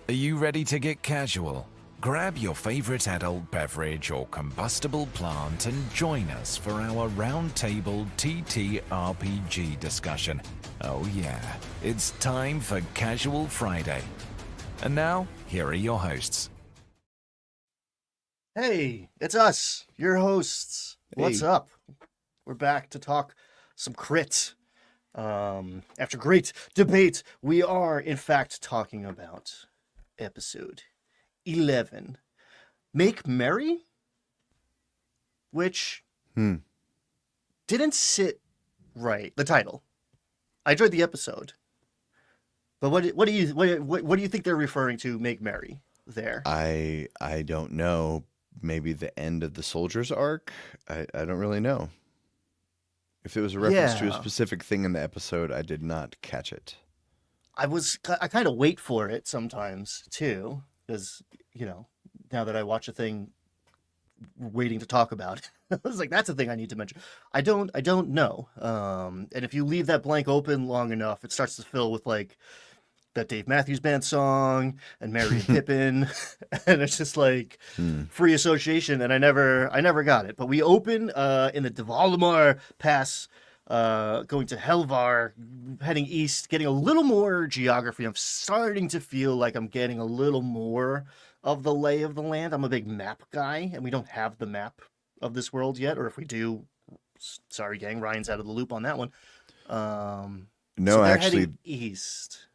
Are you ready to get casual? Grab your favorite adult beverage or combustible plant and join us for our roundtable TTRPG discussion. Oh yeah, it's time for Casual Friday. And now, here are your hosts. Hey, it's us, your hosts. What's Hey. up? We're back to talk some crit. After great debate, we are in fact talking about episode 11, Make Merry, which Hmm. didn't sit right. The title. I enjoyed the episode, but what do you think they're referring to? Make Merry there. I don't know. Maybe the end of the soldier's arc? I don't really know. If it was a reference to a Yeah, specific thing in the episode, I did not catch it. I kind of wait for it sometimes too, because now that I watch a thing waiting to talk about it. I was like, that's a thing I need to mention. I don't know. And if you leave that blank open long enough, it starts to fill with like that Dave Matthews Band song and Mary and Pippin, and it's just like Hmm. free association. And I never got it. But we open in the Dvalimar Pass. Going to Helvar, heading east, getting a little more geography. I'm starting to feel like I'm getting a little more of the lay of the land. I'm a big map guy, and we don't have the map of this world yet. Or if we do, sorry, gang, Ryan's out of the loop on that one. So No, they're actually, heading east.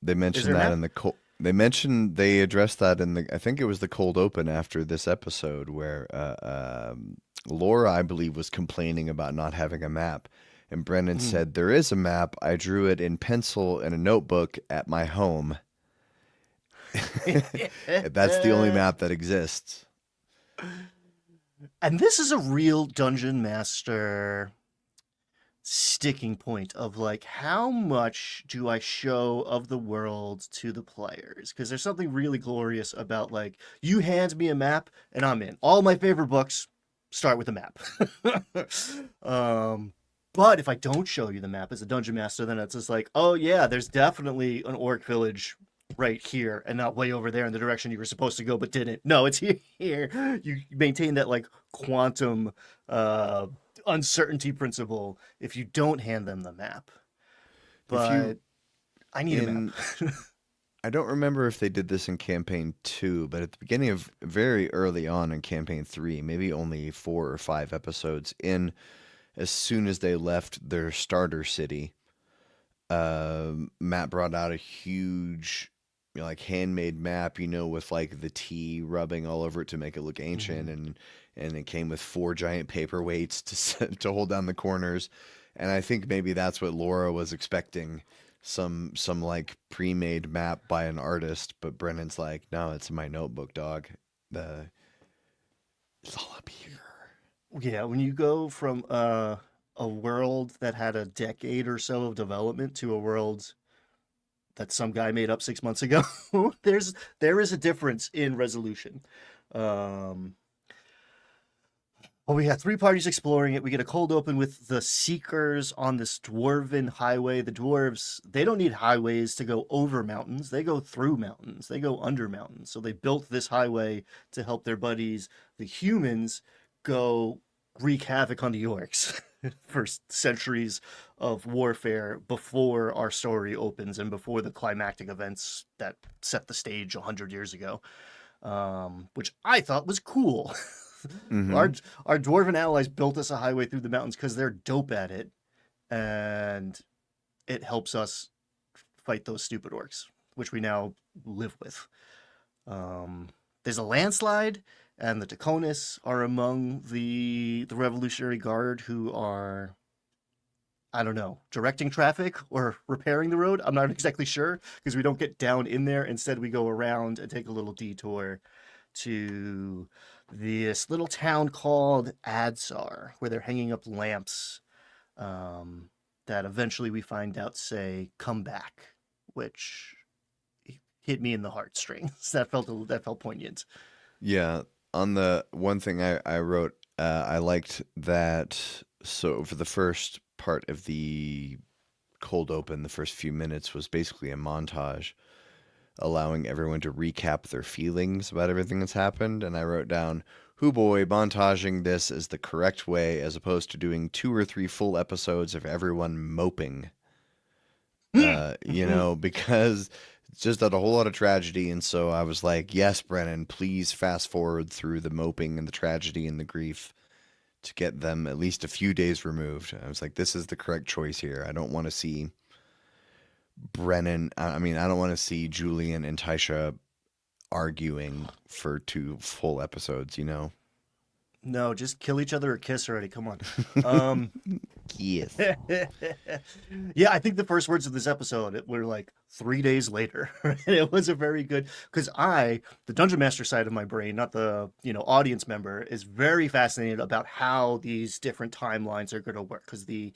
they Is mentioned there a that map? in the cold. They addressed that in the. I think it was the cold open after this episode where Laura, I believe, was complaining about not having a map, and Brennan Mm. said there is a map. I drew it in pencil in a notebook at my home. That's the only map that exists. And this is a real dungeon master sticking point of like how much do I show of the world to the players, because there's something really glorious about like you hand me a map and I'm in. All my favorite books start with a map. But if I don't show you the map as a dungeon master, then it's just like, oh yeah, there's definitely an orc village right here and not way over there in the direction you were supposed to go but didn't. No, it's here. You maintain that like quantum uh uncertainty principle if you don't hand them the map. If But you I need a map. in I don't remember if they did this in campaign 2, but at the beginning of very early on in campaign 3, maybe only 4 or 5 episodes in, as soon as they left their starter city, Matt brought out a huge, like handmade map, with like the T rubbing all over it to make it look ancient, Mhm. and it came with 4 giant paperweights to hold down the corners, and I think maybe that's what Laura was expecting, some like pre-made map by an artist, but Brennan's like, no, it's in my notebook, dog. The It's all up here. Yeah, when you go from a world that had a decade or so of development to a world that some guy made up 6 months ago, there is a difference in resolution. Um, Well, we had three parties exploring it. We get a cold open with the Seekers on this dwarven highway. The dwarves, they don't need highways to go over mountains. They go through mountains. They go under mountains. So they built this highway to help their buddies, the humans, go wreak havoc on the orcs for centuries of warfare before our story opens and before the climactic events that set the stage 100 years ago, which I thought was cool. Mm-hmm. our our dwarven allies built us a highway through the mountains because they're dope at it, and it helps us fight those stupid orcs, which we now live with. There's a landslide, and the Daconis are among the Revolutionary Guard who are, I don't know, directing traffic or repairing the road. I'm not exactly sure because we don't get down in there. Instead, we go around and take a little detour to this little town called Adsar, where they're hanging up lamps that eventually we find out say "come back," which hit me in the heartstrings. That felt poignant. Yeah, on the one thing I wrote, I liked that. So for the first part of the cold open, the first few minutes was basically a montage allowing everyone to recap their feelings about everything that's happened. And I wrote down, "Hoo boy, montaging this is the correct way as opposed to doing 2 or 3 full episodes of everyone moping." Because it's just a whole lot of tragedy. And so I was like, yes, Brennan, please fast forward through the moping and the tragedy and the grief to get them at least a few days removed. I was like, this is the correct choice here. I don't want to see I don't want to see Julian and Tysha arguing for 2 full episodes. No, just kill each other or kiss already. Come on. Um, Yes. yeah, I think the first words of this episode were like 3 days later. It was a very good because the dungeon master side of my brain, not the audience member, is very fascinated about how these different timelines are going to work because the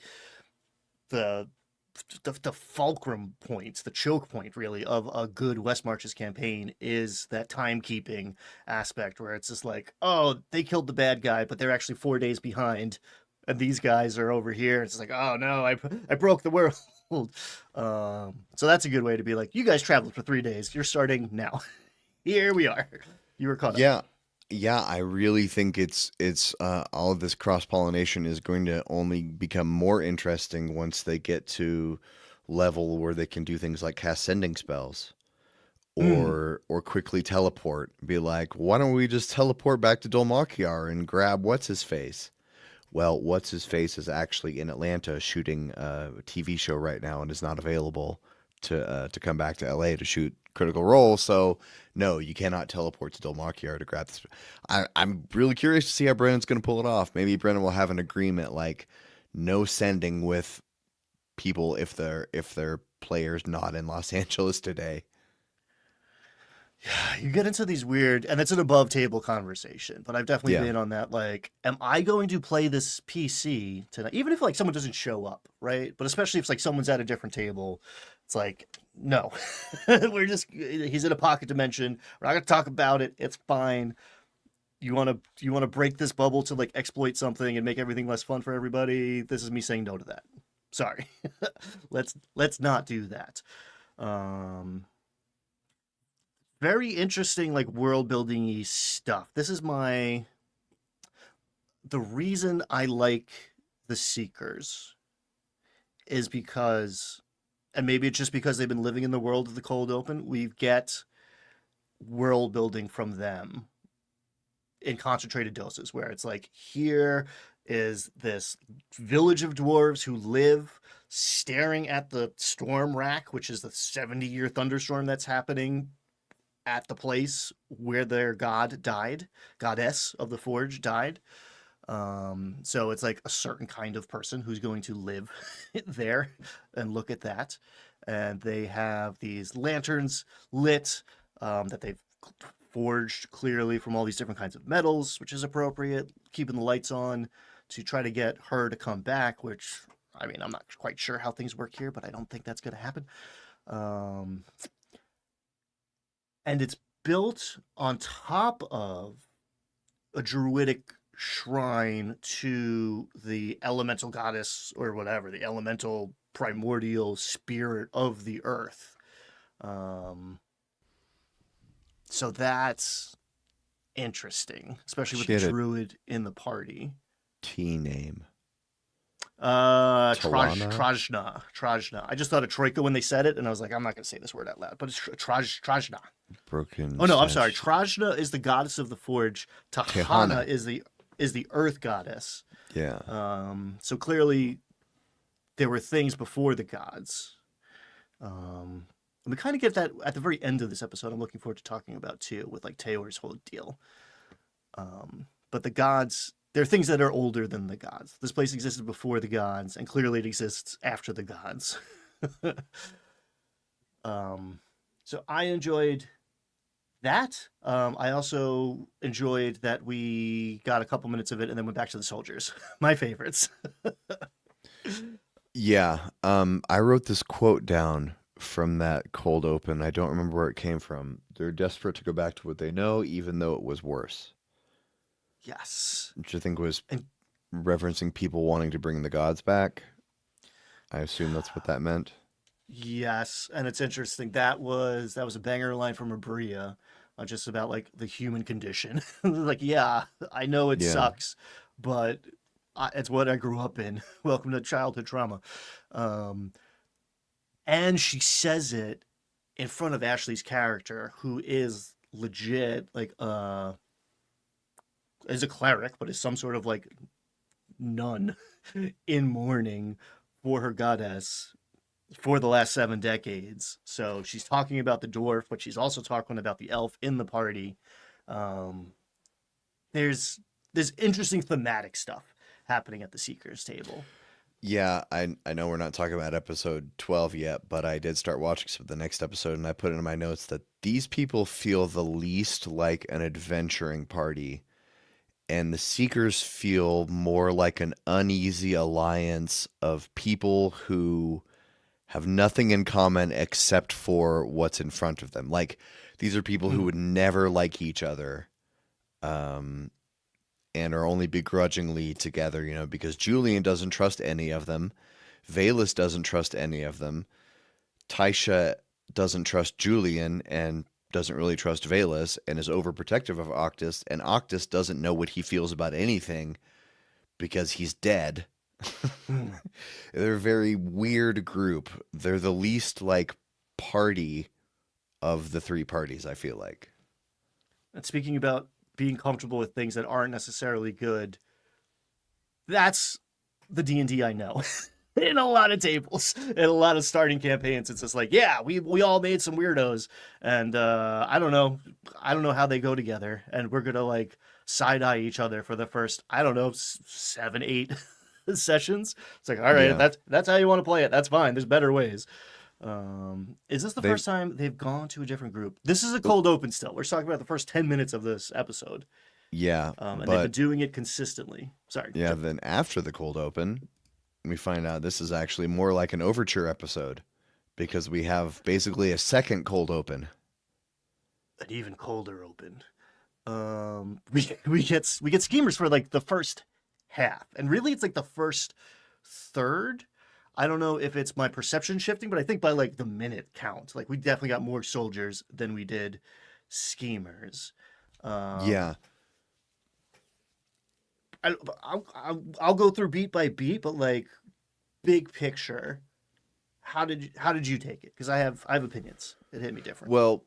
the fulcrum points, the choke point really of a good West Marches campaign is that timekeeping aspect where it's just like, oh, they killed the bad guy, but they're actually 4 days behind, and these guys are over here. It's like, oh no, I broke the world. So that's a good way to be like, you guys traveled for 3 days. You're starting now. Here we are. You were caught up. Yeah, I really think it's all of this cross-pollination is going to only become more interesting once they get to level where they can do things like cast sending spells Mm. or quickly teleport. Be like, why don't we just teleport back to Dolmakiar and grab what's his face? Well, what's his face is actually in Atlanta shooting a TV show right now and is not available to come back to LA to shoot Critical Role. So no, you cannot teleport to Dolmakiar to grab this. I'm really curious to see how Brennan's going to pull it off. Maybe Brennan will have an agreement like no sending with people if their players not in Los Angeles today. You get into these weird, and it's an above table conversation, but I've definitely Yeah. been on that. Like, am I going to play this PC tonight? Even if like someone doesn't show up, right? But especially if like someone's at a different table, it's like, no, he's in a pocket dimension. We're not gonna talk about it. It's fine. You wanna break this bubble to like exploit something and make everything less fun for everybody? This is me saying no to that. Sorry. Let's not do that. Um, Very interesting, like world building stuff. This is the reason I like the Seekers is because, and maybe it's just because they've been living in the world of the cold open, we get world building from them in concentrated doses, where it's like, here is this village of dwarves who live staring at the storm rack, which is the 70-year thunderstorm that's happening at the place where their goddess of the forge died. So it's like a certain kind of person who's going to live there and look at that. And they have these lanterns lit that they've forged clearly from all these different kinds of metals, which is appropriate, keeping the lights on to try to get her to come back, which, I mean, I'm not quite sure how things work here, but I don't think that's going to happen. And it's built on top of a druidic shrine to the elemental goddess or whatever, the elemental primordial spirit of the earth. So that's interesting, especially with She the had a druid in the party. T name. Talana? Trajna. I just thought of Troika when they said it, and I was like, I'm not going to say this word out loud, but it's Trajna. Broken. Oh no, I'm sorry. statue. Trajna is the goddess of the forge. Tahana Tehana. is the earth goddess. Yeah. So clearly there were things before the gods. And we kind of get that at the very end of this episode. I'm looking forward to talking about too, with like Taylor's whole deal. But the gods, there are things that are older than the gods. This place existed before the gods, and clearly it exists after the gods. So I enjoyed that. I also enjoyed that we got a couple minutes of it and then went back to the soldiers. My favorites. Yeah. I wrote this quote down from that cold open. I don't remember where it came from. They're desperate to go back to what they know, even though it was worse. Yes. Which I think was And referencing people wanting to bring the gods back. I assume that's what that meant. Yes, and it's interesting. That was a banger line from Abria, just about like the human condition. Like, yeah, I know it Yeah. sucks, but it's what I grew up in. Welcome to childhood trauma. Um, and she says it in front of Ashley's character, who is legit like is a cleric, but is some sort of like nun in mourning for her goddess for the last 7 decades. So she's talking about the dwarf, but she's also talking about the elf in the party. Um, there's interesting thematic stuff happening at the Seekers table. Yeah, I know we're not talking about episode 12 yet, but I did start watching some of the next episode, and I put in my notes that these people feel the least like an adventuring party, and the Seekers feel more like an uneasy alliance of people who have nothing in common except for what's in front of them. Like, these are people who Mm. would never like each other, um, and are only begrudgingly together, because Julian doesn't trust any of them. Valus doesn't trust any of them. Taisha doesn't trust Julian and doesn't really trust Valus and is overprotective of Octus. And Octus doesn't know what he feels about anything because he's dead. Mm. They're a very weird group. They're the least like party of the three parties, I feel like. And speaking about being comfortable with things that aren't necessarily good, that's the D&D I know. In a lot of tables, in a lot of starting campaigns, it's just like, yeah, we all made some weirdos, and I don't know how they go together, and we're gonna like side eye each other for the first, I don't know, 7, 8 sessions. It's like, all right, if Yeah. that's how you want to play it, that's fine. There's better ways. Is this the They first time they've gone to a different group? This is a cold open still. We're talking about the first 10 minutes of this episode, yeah, and they've been but doing it consistently. Sorry. yeah, then after the cold open, we find out this is actually more like an overture episode because we have basically a second cold open. An even colder open. We get schemers for like the first half, and really it's like the first third. I don't know if it's my perception shifting, but I think by like the minute count, like we definitely got more soldiers than we did schemers. Um, Yeah. I'll go through beat by beat, but like big picture, how did you take it? Because I have opinions. It hit me different. Well,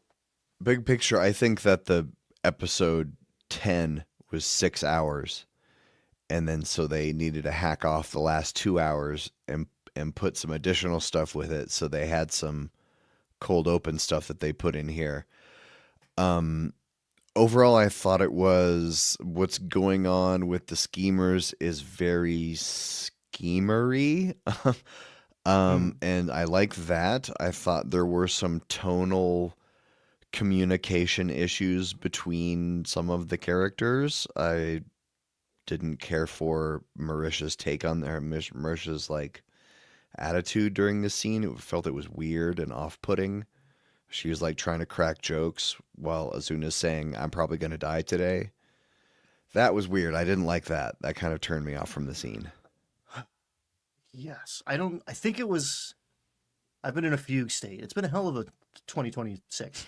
big picture, I think that the episode 10 was 6 hours. And then so they needed to hack off the last 2 hours and put some additional stuff with it. So they had some cold open stuff that they put in here. Um, Overall, I thought it was what's going on with the schemers is very schemery. Mm. And I like that. I thought there were some tonal communication issues between some of the characters. I didn't care for Marisha's take on their Marisha's like attitude during the scene. It felt it was weird and off-putting. She was like trying to crack jokes while Azuna's saying, "I'm probably going to die today." That was weird. I didn't like that. That kind of turned me off from the scene. Yes, I don't. I think it was. I've been in a fugue state. It's been a hell of a 2026.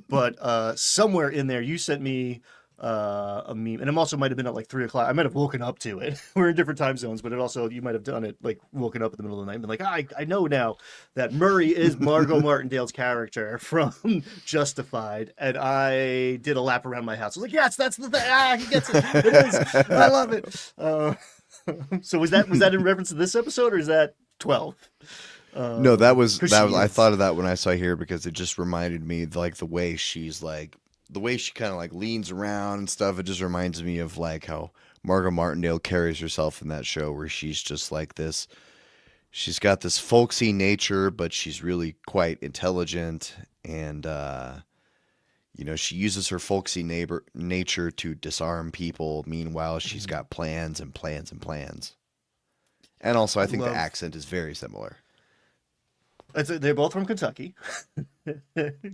But somewhere in there, you sent me a meme, and it also might have been at like 3 o'clock. I might have woken up to it. We're in different time zones, but it also you might have done it like woken up in the middle of the night and been like, I know now that Murray is Margot Martindale's character from Justified, and I did a lap around my house. I was like, yes, that's the thing. He gets it. It is. I love it. So was that in reference to this episode, or is that 12? No, that was 'Cause that she was. I is. thought of that when I saw here because it just reminded me like the way she's like the way she kind of like leans around and stuff. It just reminds me of like how Margot Martindale carries herself in that show, where she's just like this. She's got this folksy nature, but she's really quite intelligent, and she uses her folksy nature to disarm people. Meanwhile, she's Mhm. got plans and plans and plans. And also, I I think the love. accent is very similar. They're both from Kentucky,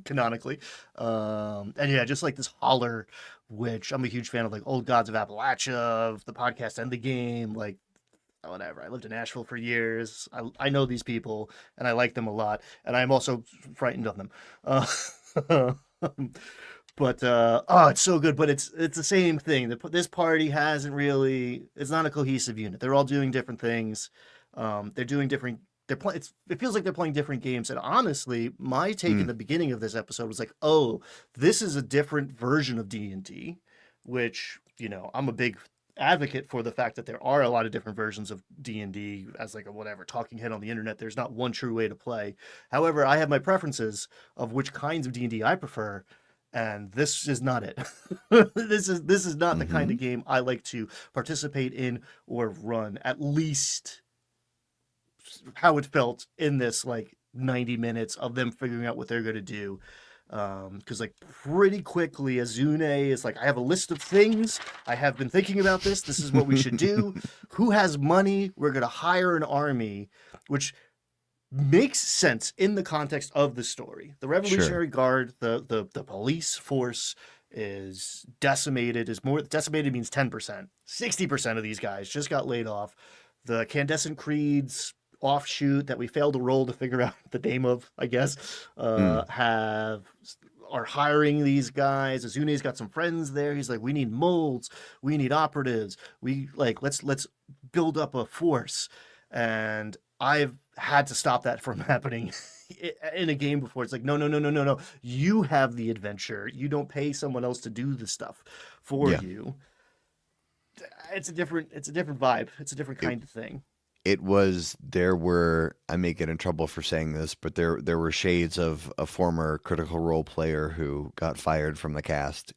canonically, and yeah, just like this holler, which I'm a huge fan of, like Old Gods of Appalachia, of the podcast and the game. Like whatever. I lived in Nashville for years. I know these people, and I like them a lot, and I'm also frightened of them. Uh, but oh, it's so good. But it's the same thing. This party hasn't really. It's not a cohesive unit. They're all doing different things. They're doing different. They're playing. It feels like they're playing different games. And honestly, my take in Mm. the beginning of this episode was like, oh, this is a different version of D&D, which I'm a big advocate for the fact that there are a lot of different versions of D&D as like a whatever talking head on the internet. There's not one true way to play. However, I have my preferences of which kinds of D&D I prefer, and this is not it. This is not the kind Hmm. of game I like to participate in or run, at least how it felt in this like 90 minutes of them figuring out what they're going to do. Because like pretty quickly Azune is like, I have a list of things, I have been thinking about this is what we should do, who has money, we're going to hire an army, which makes sense in the context of the story. The Sure. Revolutionary Guard, the police force is decimated. Is more decimated means 10%. 60% of these guys just got laid off. The Candescent Creeds offshoot that we failed to roll to figure out the name of, I guess, Mm. are hiring these guys. Azune's got some friends there. He's like, we need molds, we need operatives. We like let's build up a force. And I've had to stop that from happening in a game before. It's like, no, no, no, no, no, no. You have the adventure. You don't pay someone else to do the stuff for Yeah. you. It's a different vibe. It's a different It kind of thing. there were, I may get in trouble for saying this, but there were shades of a former Critical Role player who got fired from the cast.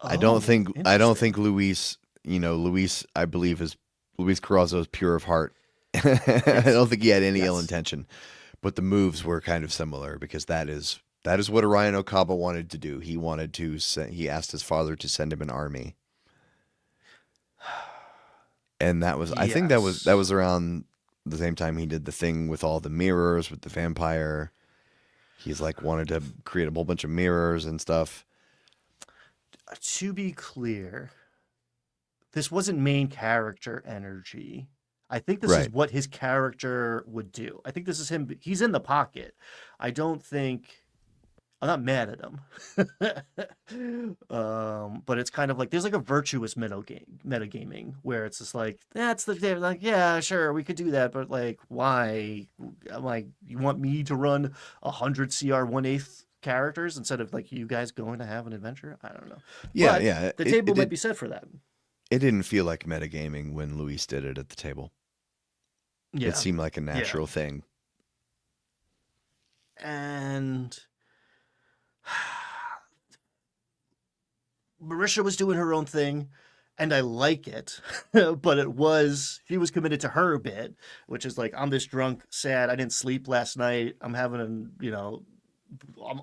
Oh, I don't think interesting. Luis, Luis, I believe is Luis Carrazzo is pure of heart. I Yes. don't think he had any ill Yes. intention, but the moves were kind of similar because that is what Orion Okaba wanted to do. He asked his father to send him an army. And I think that Yes. was around the same time he did the thing with all the mirrors with the vampire. He's like wanted to create a whole bunch of mirrors and stuff. To be clear, this wasn't main character energy. I think this is Right. what his character would do. I think this is him. He's in the pocket. I don't think I'm not mad at him. But it's kind of like there's like a virtuous metagaming where it's just like that's they're like, yeah, sure, we could do that, but like why? I'm like, you want me to run 100 CR 1/8 characters instead of like you guys going to have an adventure? I don't know. Yeah, But yeah. the table might be set for that. It didn't feel like metagaming when Luis did it at the table. It Yeah. seemed like a Yeah. natural thing. And Marisha was doing her own thing, and I like it. But she was committed to her bit, which is like, I'm this drunk, sad, I didn't sleep last night. I'm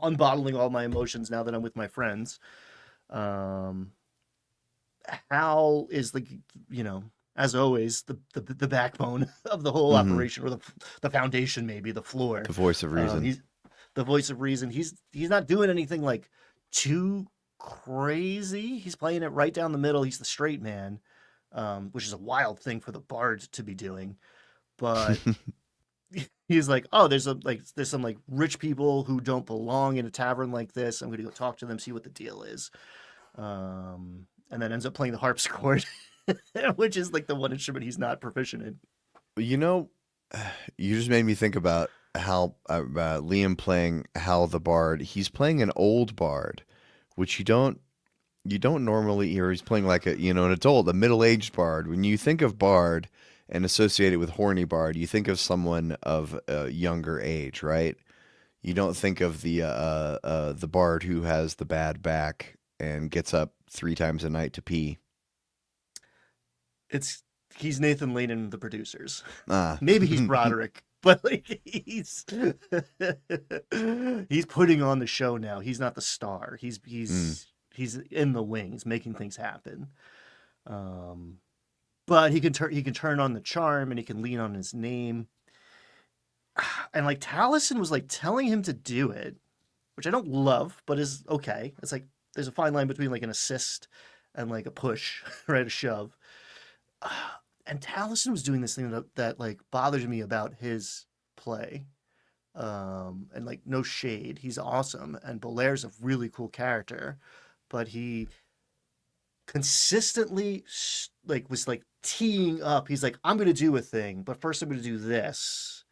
unbottling all my emotions now that I'm with my friends. Um, Hal is as always, the backbone of the whole Hmm. operation, or the foundation, maybe the floor. The voice of reason. He's the voice of reason. He's not doing anything like too crazy. He's playing it right down the middle. He's the straight man, which is a wild thing for the bard to be doing. But he's like, oh, there's some like rich people who don't belong in a tavern like this. I'm gonna go talk to them, see what the deal is. And then ends up playing the harpsichord, which is like the one instrument he's not proficient in. You know, you just made me think about how Liam playing Hal the Bard. He's playing an old bard, which you don't normally hear. He's playing like an adult, a middle-aged bard. When you think of bard and associate it with horny bard, you think of someone of a younger age, right? You don't think of the bard who has the bad back and gets up 3 times a night to pee. It's He's Nathan Lane in The Producers. Ah. Maybe he's Broderick, but like he's putting on the show now. He's not the star. Mm. He's in the wings, making things happen. Um, but he can turn on the charm, and he can lean on his name. And like Taliesin was like telling him to do it, which I don't love, but is okay. It's like there's a fine line between like an assist and like a push, right? A shove. and Taliesin was doing this thing that like bothers me about his play. And like no shade, he's awesome, and Belaire's a really cool character, but he consistently like was like teeing up. He's like, I'm gonna do a thing, but first I'm gonna do this,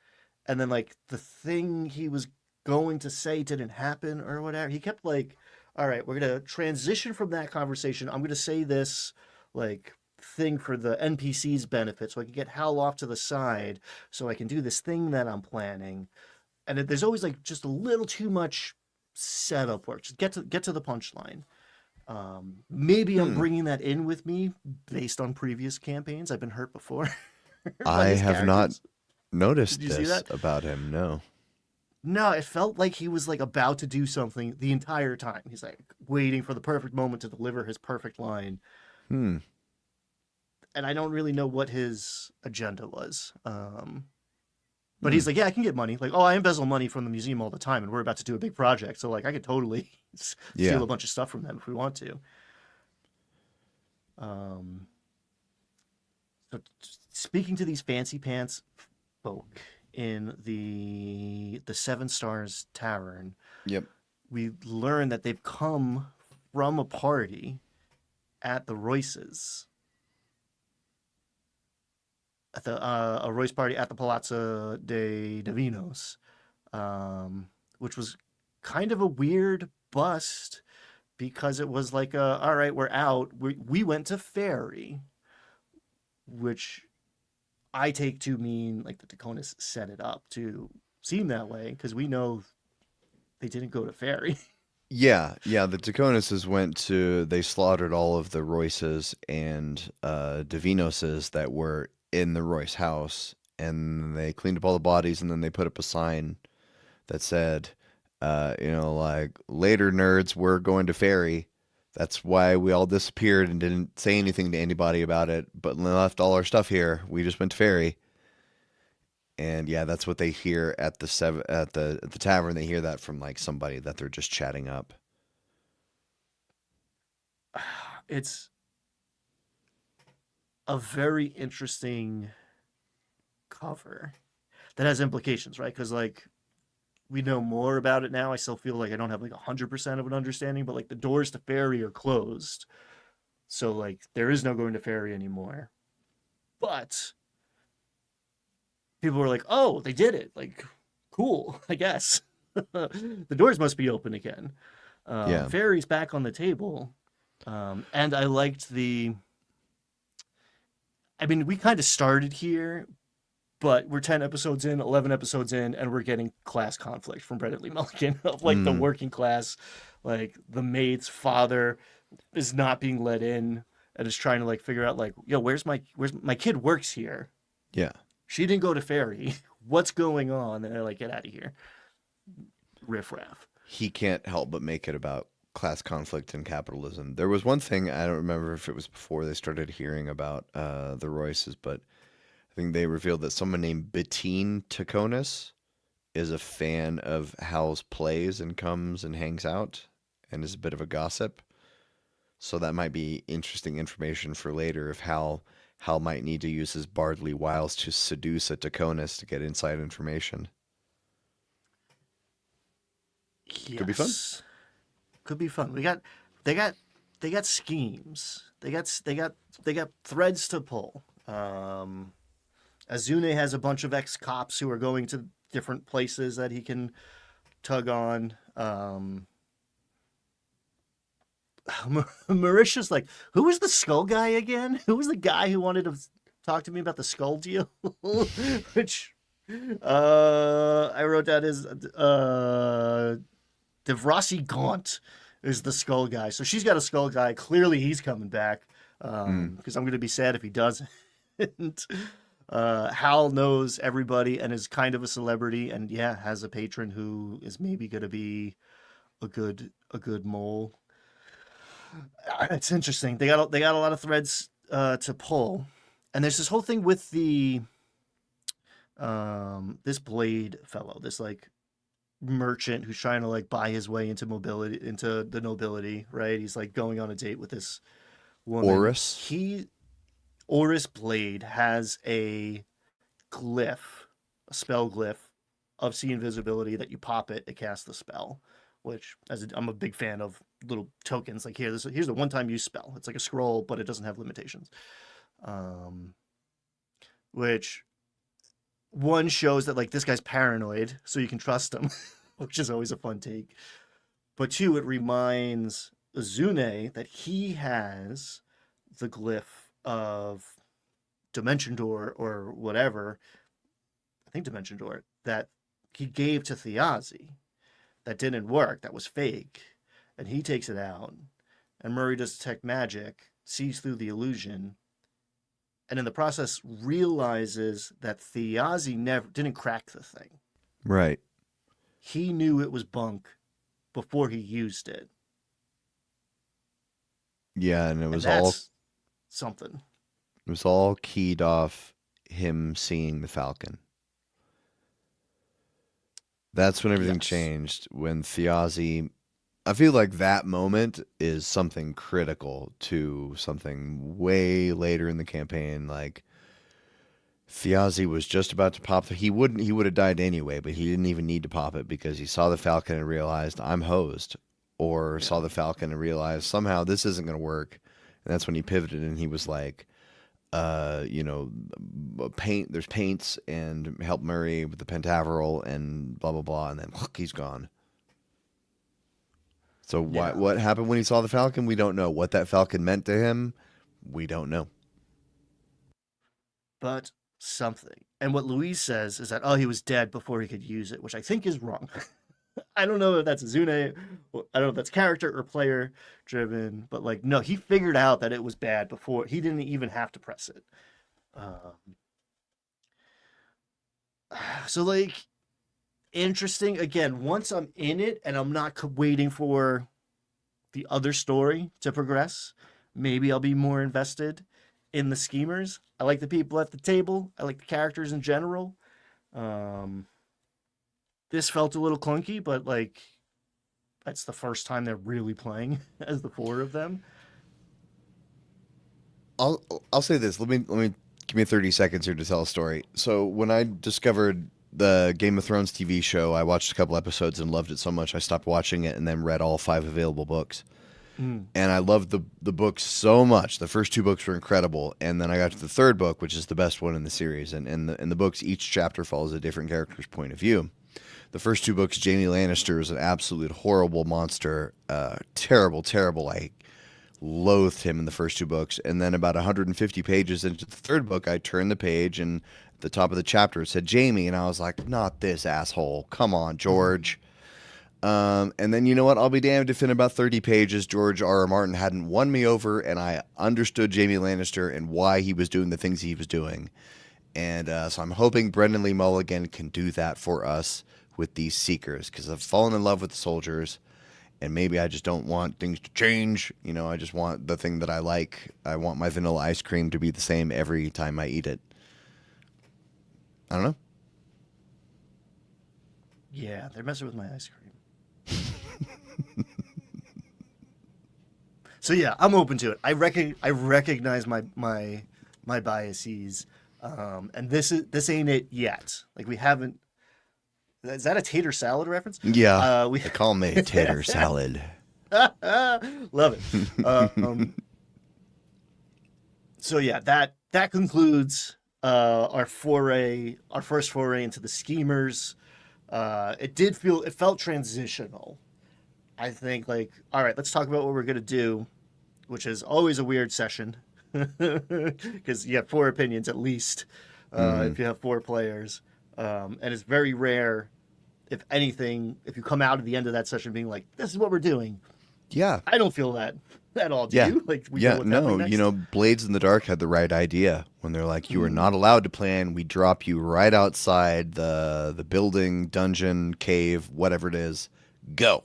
and then like the thing he was going to say didn't happen or whatever. He kept like, all right, we're gonna transition from that conversation. I'm gonna say this like thing for the NPC's benefit, so I can get Hal off to the side, so I can do this thing that I'm planning. And there's always like just a little too much setup work. Just get to the punchline. Maybe I'm Hmm. bringing that in with me based on previous campaigns. I've been hurt before by I his have not characters. noticed Did you see this that? about him. No. No, it felt like he was like about to do something the entire time. He's like waiting for the perfect moment to deliver his perfect line, Hmm. and I don't really know what his agenda was. But Hmm. he's like, yeah, I can get money. Like, oh, I embezzle money from the museum all the time, and we're about to do a big project, so like, I could totally steal Yeah. a bunch of stuff from them if we want to. Um, so speaking to these fancy pants folk in the Seven Stars Tavern, Yep. we learn that they've come from a party at the Royces, at the a Royce party at the Palazzo dei Divinos, um, which was kind of a weird bust because it was like, all right, we're out. We went to Ferry, which I take to mean like the Dakonas set it up to seem that way because we know they didn't go to Ferry. Yeah, yeah. The Taconuses went to. They slaughtered all of the Royces and Devinoses that were in the Royce house, and they cleaned up all the bodies, and then they put up a sign that said, like later nerds, we're going to ferry. That's why we all disappeared and didn't say anything to anybody about it, but left all our stuff here. We just went to ferry. And yeah, that's what they hear at the tavern. They hear that from like somebody that they're just chatting up. It's a very interesting cover that has implications, right? Because like we know more about it now. I still feel like I don't have like 100% of an understanding, but like the doors to Ferry are closed. So like there is no going to Ferry anymore. But people were like, "Oh, they did it!" Like, cool, I guess. The doors must be open again. Yeah. Ferry's back on the table, and I liked the. I mean, we kind of started here, but we're 10 episodes in, 11 episodes in, and we're getting class conflict from Brendan Lee Mulligan of like the Mm, working class, like the maid's father is not being let in and is trying to like figure out like, yo, where's my kid works here. yeah. She didn't go to Ferry. What's going on? And they're like, get out of here. Riff raff. He can't help but make it about class conflict and capitalism. There was one thing I don't remember if it was before they started hearing about the Royces, but I think they revealed that someone named Bettine Taconis is a fan of Hal's plays and comes and hangs out and is a bit of a gossip. So that might be interesting information for later if Hal might need to use his bardly wiles to seduce a Taconis to get inside information. Could be fun. Yes. Could be fun. They got they got schemes. They got threads to pull. Azune has a bunch of ex cops who are going to different places that he can tug on. Marisha's like, who was the skull guy again? Who was the guy who wanted to talk to me about the skull deal? Which I wrote down as Devrasi Gaunt is the skull guy. So she's got a skull guy. Clearly he's coming back. Mm. Because I'm gonna be sad if he doesn't. Hal knows everybody and is kind of a celebrity, and yeah, has a patron who is maybe gonna be a good mole. It's interesting. They got a lot of threads to pull, and there's this whole thing with the this Blade fellow, this like merchant who's trying to like buy his way into the nobility, right? He's like going on a date with this woman. Oris? He Oris Blade has a glyph, a spell glyph of see invisibility that you pop it, it casts the spell. Which, I'm a big fan of little tokens. Like here's the one-time use spell. It's like a scroll, but it doesn't have limitations. Which one shows that like this guy's paranoid, so you can trust him, which is always a fun take. But two, it reminds Azune that he has the glyph of Dimension Door or whatever. I think Dimension Door that he gave to Thiazi. That didn't work. That was fake, and he takes it out. And Murray does detect magic, sees through the illusion, and in the process realizes that Thiazi didn't crack the thing. Right. He knew it was bunk before he used it. Yeah, and And that's something. It was all keyed off him seeing the Falcon. That's when everything Yes. changed. When Thiazi, I feel like that moment is something critical to something way later in the campaign. Like Thiazi was just about to pop he would have died anyway, but he didn't even need to pop it because he saw the Falcon and realized I'm hosed, or saw the Falcon and realized somehow this isn't going to work. And that's when he pivoted and he was like, there's paints and help Murray with the Pentaveril and blah, blah, blah. And then he's gone. So what happened when he saw the Falcon? We don't know. What that Falcon meant to him, we don't know. But something. And what Louise says is that, he was dead before he could use it, which I think is wrong. I don't know if that's Azune. I don't know if that's character or player driven, but like, no, he figured out that it was bad before he didn't even have to press it. So like, interesting. Again, once I'm in it and I'm not waiting for the other story to progress, maybe I'll be more invested in the schemers. I like the people at the table. I like the characters in general. This felt a little clunky, but like that's the first time they're really playing as the four of them. I'll say this. Let me give me 30 seconds here to tell a story. So when I discovered the Game of Thrones TV show, I watched a couple episodes and loved it so much I stopped watching it and then read all 5 available books. And I loved the books so much. The first 2 books were incredible, and then I got to the 3rd book, which is the best one in the series. And in the books, each chapter follows a different character's point of view. The first 2 books, Jaime Lannister is an absolute horrible monster, terrible. I loathed him in the first 2 books, and then about 150 pages into the 3rd book, I turned the page, and at the top of the chapter it said Jaime, and I was like, not this asshole. Come on, George. And then you know what? I'll be damned if in about 30 pages George R.R. Martin hadn't won me over, and I understood Jaime Lannister and why he was doing the things he was doing. And so I'm hoping Brendan Lee Mulligan can do that for us with these Seekers, because I've fallen in love with the soldiers, and maybe I just don't want things to change. You know, I just want the thing that I like. I want my vanilla ice cream to be the same every time I eat it. I don't know. Yeah, they're messing with my ice cream. So yeah, I'm open to it. I recognize my biases, and this ain't it yet. Like we haven't. Is that a tater salad reference? Yeah, they call me tater salad. Love it. So yeah, that concludes our first foray into the schemers. It felt transitional. I think like, all right, let's talk about what we're gonna do, which is always a weird session because you have 4 opinions at least if you have 4 players, and it's very rare. If anything, if you come out at the end of that session being like, "This is what we're doing," Yeah, I don't feel that at all. Do yeah, you? Like, we know what's happening next? You know, Blades in the Dark had the right idea when they're like, "You are not allowed to plan. We drop you right outside the building, dungeon, cave, whatever it is. Go,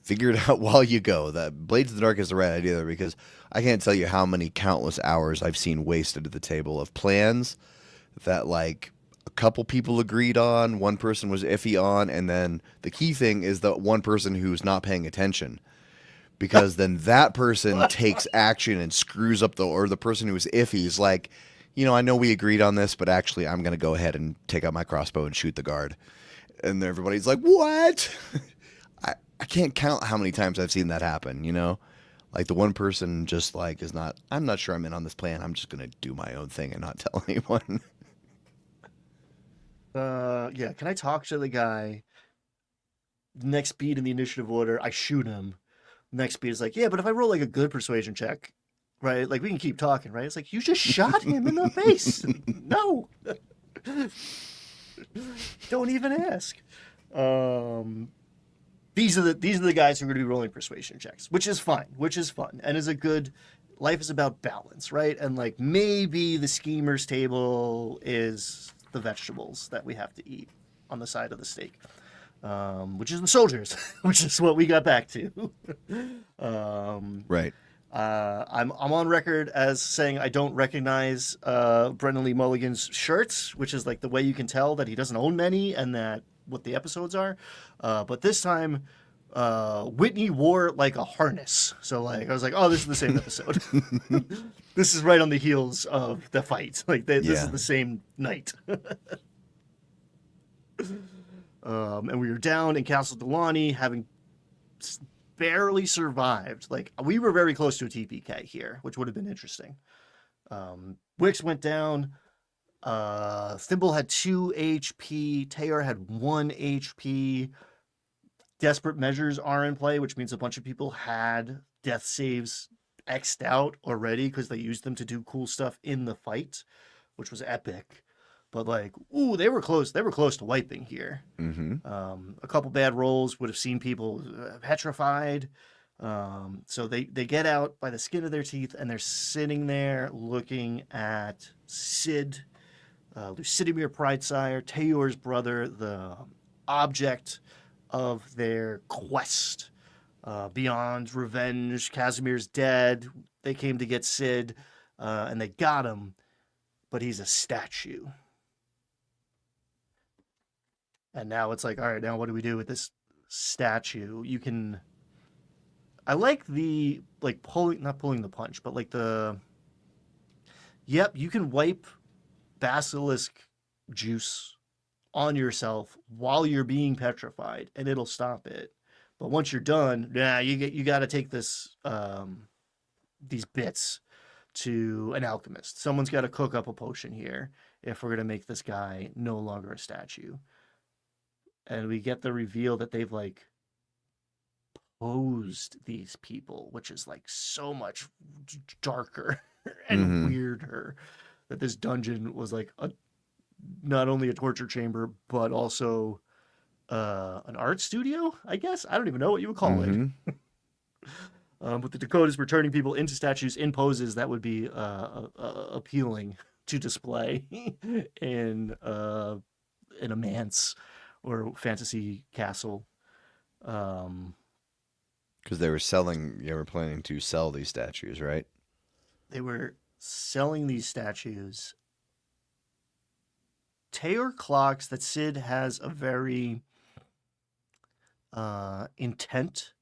figure it out while you go." That Blades in the Dark is the right idea there, because I can't tell you how many countless hours I've seen wasted at the table of plans that like a couple people agreed on, one person was iffy on, and then the key thing is the one person who's not paying attention because then that person takes action and screws up or the person who was iffy is like, I know we agreed on this, but actually I'm going to go ahead and take out my crossbow and shoot the guard. And everybody's like, what? I can't count how many times I've seen that happen, Like the one person just like I'm not sure I'm in on this plan. I'm just going to do my own thing and not tell anyone. Yeah, can I talk to the guy? Next beat in the initiative order, I shoot him. Next beat is like, yeah, but if I roll like a good persuasion check, right? Like we can keep talking, right? It's like you just shot him in the face. No. Don't even ask. These are the guys who are going to be rolling persuasion checks, which is fine, which is fun, and is a good. Life is about balance, right? And like maybe the schemer's table is the vegetables that we have to eat on the side of the steak, which is the soldiers, which is what we got back to. Right. I'm on record as saying I don't recognize Brendan Lee Mulligan's shirts, which is like the way you can tell that he doesn't own many and that what the episodes are. But this time, Whitney wore like a harness. So like I was like, oh, this is the same episode. This is right on the heels of the fight. Like this is the same night. And we were down in Castle Delani, having barely survived. Like we were very close to a TPK here, which would have been interesting. Wix went down. Thimble had 2 HP. Taylor had 1 HP. Desperate measures are in play, which means a bunch of people had death saves X'd out already because they used them to do cool stuff in the fight, which was epic. But like, ooh, they were close. They were close to wiping here. Mm-hmm. A couple bad rolls would have seen people petrified. So they get out by the skin of their teeth, and they're sitting there looking at Sid, Lucidimir Pridesire, Tayor's brother, the object of their quest. Beyond revenge, Casimir's dead. They came to get Sid, and they got him, but he's a statue. And now it's like, all right, now what do we do with this statue? You can... I like the, like, not pulling the punch, but like yep, you can wipe basilisk juice on yourself while you're being petrified, and it'll stop it. But once you're done, you got to take this, these bits to an alchemist. Someone's got to cook up a potion here if we're going to make this guy no longer a statue. And we get the reveal that they've like posed these people, which is like so much darker and weirder. That this dungeon was like not only a torture chamber, but also an art studio, I guess. I don't even know what you would call it. But the Dakotas were turning people into statues in poses that would be appealing to display in a manse or fantasy castle. Because they were planning to sell these statues, right? They were selling these statues. Taylor clocks that Sid has a very intent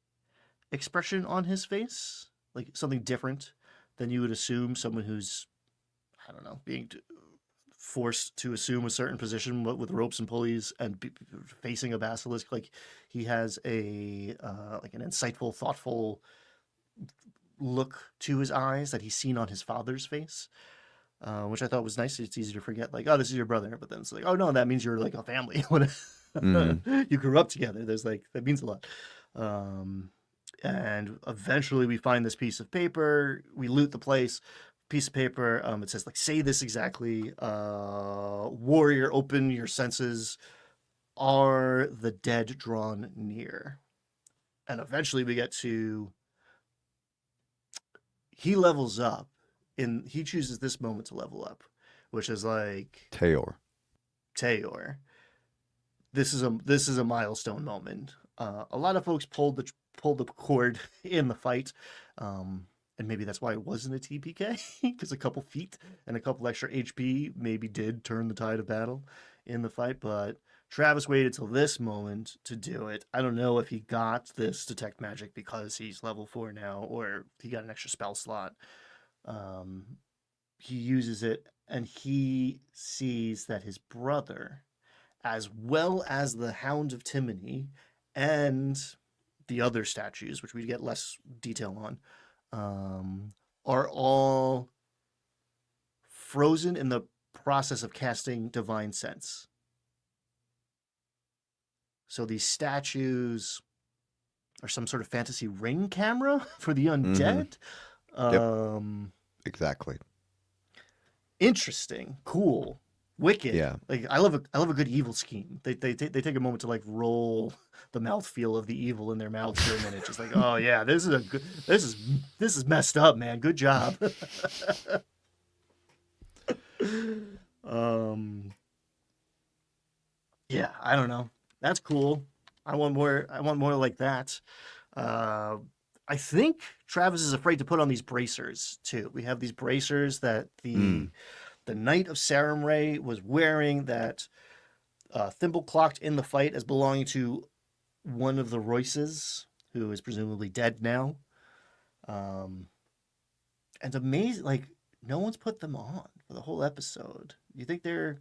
expression on his face, like something different than you would assume someone who's, I don't know, being forced to assume a certain position with ropes and pulleys and facing a basilisk. Like he has a like an insightful, thoughtful look to his eyes that he's seen on his father's face, which I thought was nice. It's easy to forget, like, oh, this is your brother, but then it's like, oh no, that means you're like a family. You grew up together. There's like, that means a lot. And eventually we find this piece of paper. We loot the place. Piece of paper. It says like, say this exactly. Warrior, open your senses. Are the dead drawn near? And eventually we get to, he levels up. He chooses this moment to level up, which is like Tayor. This is a milestone moment. A lot of folks pulled the cord in the fight, and maybe that's why it wasn't a TPK, because a couple feet and a couple extra HP maybe did turn the tide of battle in the fight. But Travis waited till this moment to do it. I don't know if he got this detect magic because he's level 4 now, or he got an extra spell slot. He uses it, and he sees that his brother, as well as the Hound of Timony and the other statues, which we get less detail on, are all frozen in the process of casting Divine Sense. So these statues are some sort of fantasy ring camera for the undead. Yep. Exactly. Interesting, cool, wicked. Yeah. Like I love a good evil scheme. They take a moment to like roll the mouthfeel of the evil in their mouths for a minute, just like, oh yeah, this is messed up, man. Good job. Yeah, I don't know. That's cool. I want more. I want more like that. I think Travis is afraid to put on these bracers too. We have these bracers that the Knight of Sarum was wearing, that Thimble clocked in the fight as belonging to one of the Royces, who is presumably dead now. And amazing, like no one's put them on for the whole episode. You think they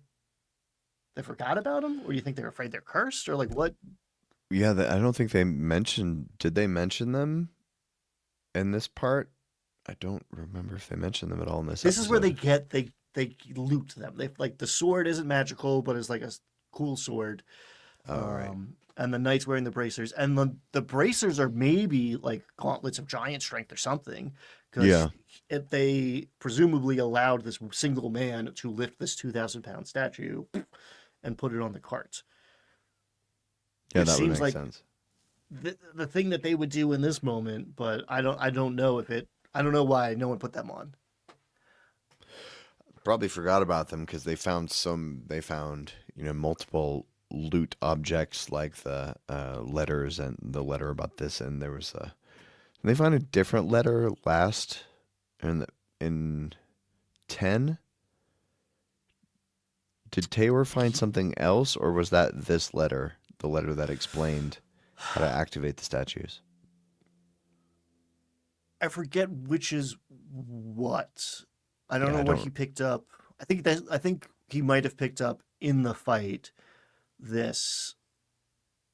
forgot about them, or you think they're afraid they're cursed, or like what? Yeah, I don't think they mentioned. Did they mention them in this part? I don't remember if they mentioned them at all in this. This is where episode. they loot them. They like the sword isn't magical, but it's like a cool sword. All right. And the knight's wearing the bracers, and the bracers are maybe like gauntlets of giant strength or something. Yeah. Because they presumably allowed this single man to lift this 2,000-pound statue and put it on the cart. Yeah, It that would seems make like sense. the thing that they would do in this moment, but I don't know if it. I don't know why no one put them on. Probably forgot about them because they found multiple loot objects like the letters and the letter about this, and there was a. And they found a different letter last in 10. Did Taylor find something else, or was that this letter, the letter that explained how to activate the statues? I forget which is what. I don't Yeah, know I what don't- he picked up. I think he might have picked up in the fight this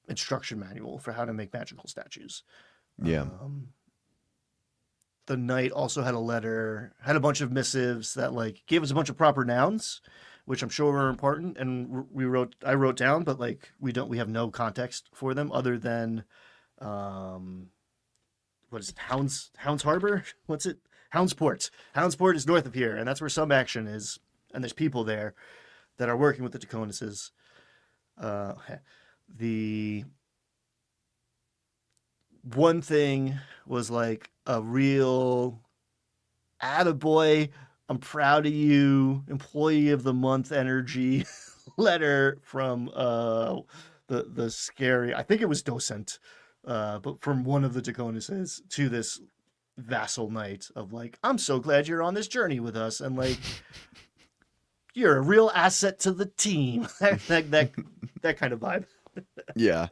instruction manual for how to make magical statues. Yeah. The knight also had a letter, had a bunch of missives that like gave us a bunch of proper nouns, which I'm sure were important, and I wrote down, but like we have no context for them other than, what is it? Hounds Harbor? What's it? Houndsport. Houndsport is north of here, and that's where some action is, and there's people there that are working with the Draconuses. The one thing was like a real attaboy, I'm proud of you, employee of the month energy letter from the scary, I think it was Docent, but from one of the Draconuses to this vassal knight of like, I'm so glad you're on this journey with us, and like you're a real asset to the team. that kind of vibe. Yeah.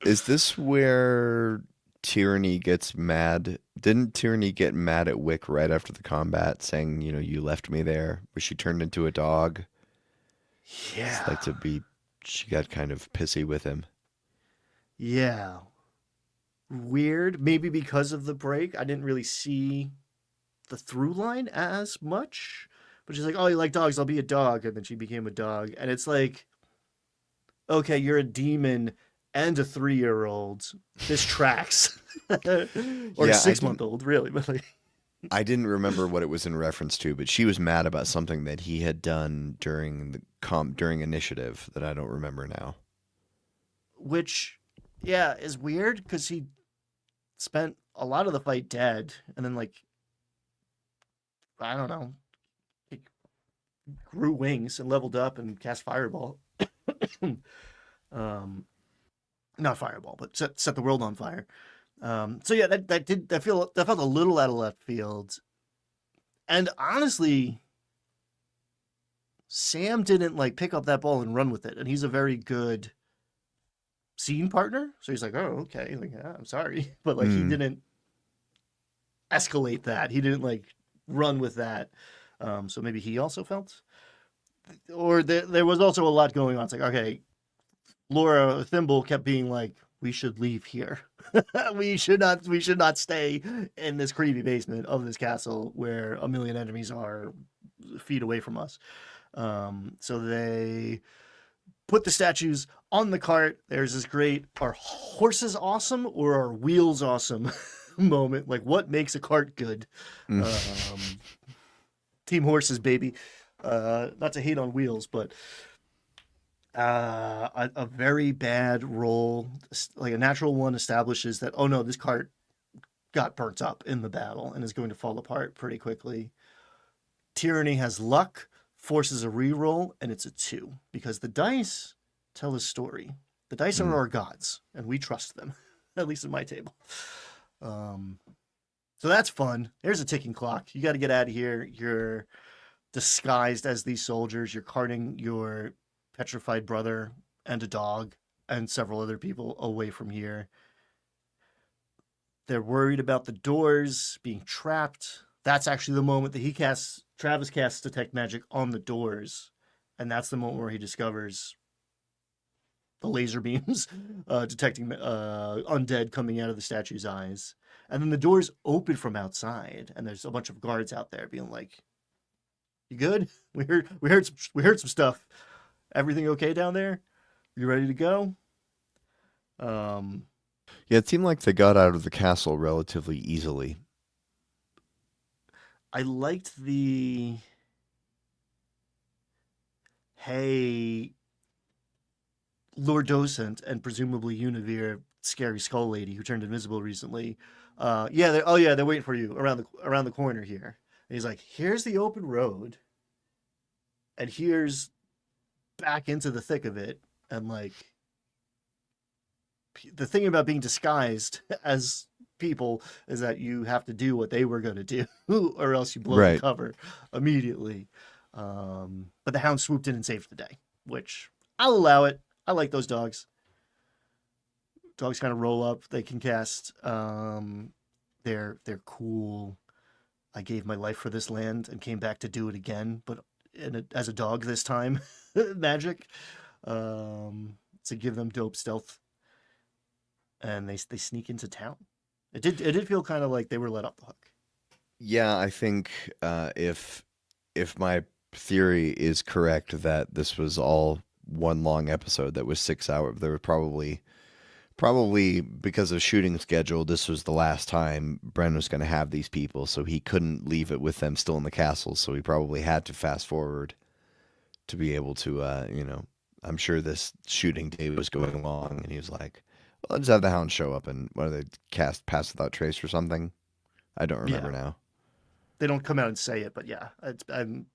Is this where Tyranny gets mad? Didn't Tyranny get mad at Wick right after the combat, saying, you left me there, where she turned into a dog? Yeah. It's like she got kind of pissy with him. Yeah. Weird. Maybe because of the break, I didn't really see the through line as much. But she's like, oh, you like dogs? I'll be a dog. And then she became a dog. And it's like, okay, you're a demon and a 3-year-old. This tracks. Or Yeah, a 6-month-old, really. But like, I didn't remember what it was in reference to, but she was mad about something that he had done during during initiative that I don't remember now. which, yeah, is weird because he spent a lot of the fight dead. And then, like, I don't know. He grew wings and leveled up and cast Fireball. Not Fireball, but set the world on fire. So yeah, that felt a little out of left field, and honestly, Sam didn't like pick up that ball and run with it, and he's a very good scene partner. So he's like, "Oh, okay, like, yeah, I'm sorry," but like he Mm. didn't escalate that. He didn't like run with that. So maybe he also felt, or there was also a lot going on. It's like, okay, Laura Thimble kept being like, "We should leave here. We should not stay in this creepy basement of this castle where a million enemies are feet away from us." So they put the statues on the cart. There's this great, are horses awesome or are wheels awesome moment. Like, what makes a cart good? Mm. Team horses, baby. Not to hate on wheels, but a very bad roll, like a natural one, establishes that, oh no, this cart got burnt up in the battle and is going to fall apart pretty quickly. Tyranny has luck, forces a reroll, and it's a 2 because the dice tell a story. The dice are our gods, and we trust them, at least at my table. So that's fun. There's a ticking clock. You got to get out of here. You're disguised as these soldiers. You're carting your petrified brother and a dog and several other people away from here. They're worried about the doors being trapped. That's actually the moment that Travis casts detect magic on the doors, and that's the moment where he discovers the laser beams detecting undead coming out of the statue's eyes. And then the doors open from outside, and there's a bunch of guards out there being like, "You good? We heard some stuff. Everything okay down there? You ready to go?" Yeah, it seemed like they got out of the castle relatively easily. I liked the, hey, Lord Docent and presumably Univere, scary skull lady who turned invisible recently. They're waiting for you around the corner here. And he's like, "Here's the open road, and here's back into the thick of it." And like, the thing about being disguised as people is that you have to do what they were going to do, or else you blow the Right. cover immediately. But the hound swooped in and saved the day, which I'll allow it. I like those dogs. Dogs kind of roll up. They can cast. They're cool. I gave my life for this land and came back to do it again, but as a dog this time. Magic. To give them dope stealth, and they sneak into town. It did feel kind of like they were let off the hook. Yeah, I think if my theory is correct that this was all one long episode that was 6 hours, there were probably because of shooting schedule, this was the last time Bren was going to have these people, so he couldn't leave it with them still in the castle. So he probably had to fast forward to be able to, I'm sure this shooting day was going along, and he was like, "Well, let's have the Hound show up and what do they cast Pass Without Trace or something?" I don't remember Yeah. now. They don't come out and say it, but yeah, I'm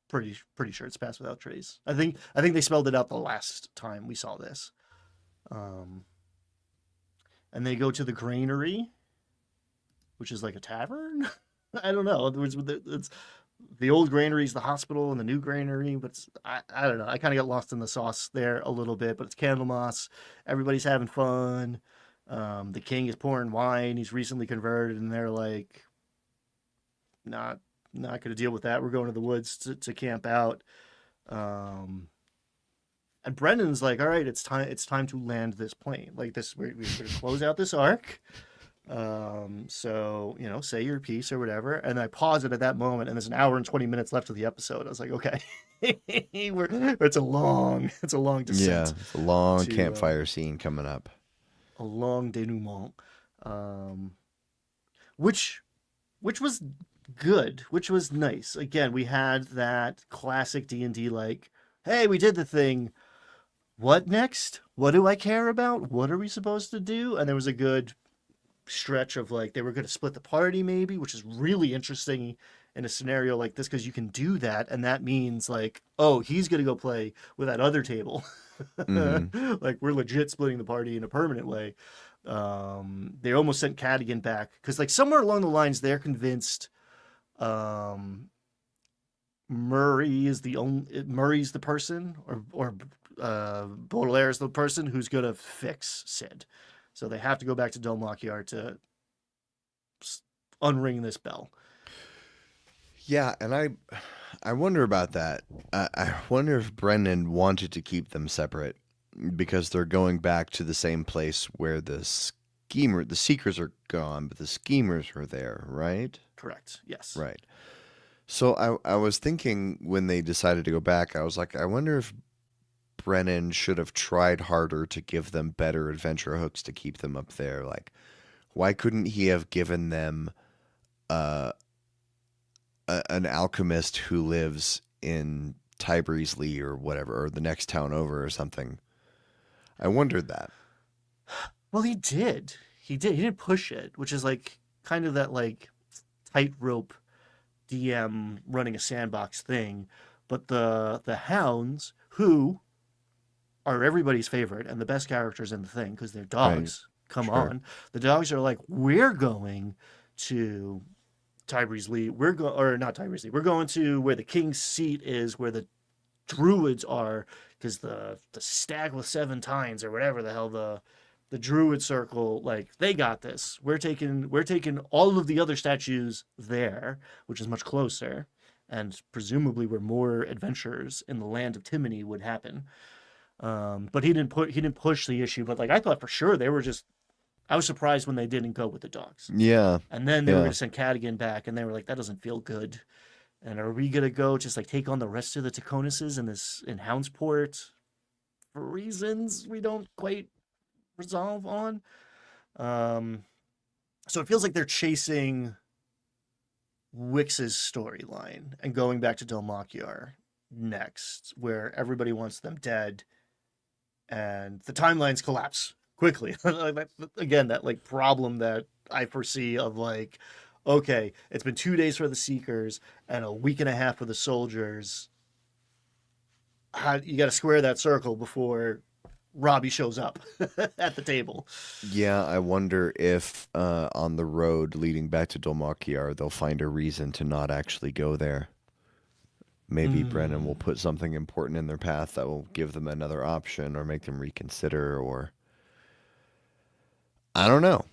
pretty sure it's Pass Without Trace. I think they spelled it out the last time we saw this. And they go to the granary, which is like a tavern. I don't know. It's the old granary is the hospital, and the new granary, but I don't know. I kind of got lost in the sauce there a little bit, but it's Candlemas. Everybody's having fun. The king is pouring wine. He's recently converted, and they're like, not going to deal with that. We're going to the woods to camp out. And Brendan's like, "All right, it's time to land this plane. Like this, we're going to close out this arc. So, say your piece or whatever." And I pause it at that moment, and there's an hour and 20 minutes left of the episode. I was like, okay, it's a long descent. Yeah, it's a long to, campfire scene coming up. A long denouement, which was good, which was nice. Again, we had that classic D&D like, "Hey, we did the thing. What next? What do I care about? What are we supposed to do?" And there was a good stretch of like they were going to split the party maybe, which is really interesting in a scenario like this because you can do that, and that means like, oh, he's going to go play with that other table. Like we're legit splitting the party in a permanent way. They almost sent Cadigan back because like somewhere along the lines they're convinced Murray's the person, or Baudelaire's the person who's gonna fix Sid. So they have to go back to Dom Lockyer to unring this bell. Yeah, and I wonder about that. I wonder if Brennan wanted to keep them separate because they're going back to the same place where the seekers are gone, but the schemers are there, right? Correct. Yes. Right. So I was thinking when they decided to go back, I was like, I wonder if Brennan should have tried harder to give them better adventure hooks to keep them up there. Like, why couldn't he have given them uh, an alchemist who lives in Tybersley or whatever, or the next town over or something? I wondered that. Well, he did. He did. He didn't push it, which is like kind of that like tightrope DM running a sandbox thing. But the hounds, who are everybody's favorite and the best characters in the thing because they're dogs. Come Sure. on, the dogs are like, we're going to Tybersley. Or not Tybersley. We're going to where the king's seat is, where the druids are, because the stag with 7 tines or whatever the hell the druid circle, like, they got this. We're taking all of the other statues there, which is much closer, and presumably where more adventures in the land of Timony would happen. But he didn't push the issue. But like, I thought for sure they were just. I was surprised when they didn't go with the dogs. Yeah. And then they were Yeah. going to send Cadigan back, and they were like, that doesn't feel good. And are we going to go just like take on the rest of the Taconuses in Houndsport for reasons we don't quite resolve on? So it feels like they're chasing Wix's storyline and going back to Dom Lockyer next, where everybody wants them dead and the timelines collapse quickly. Again, that like problem that I foresee of like, okay, it's been 2 days for the Seekers and a week and a half for the soldiers. You got to square that circle before Robbie shows up at the table. Yeah, I wonder if on the road leading back to Dolmakiar, they'll find a reason to not actually go there. Maybe Brennan will put something important in their path that will give them another option or make them reconsider, or I don't know.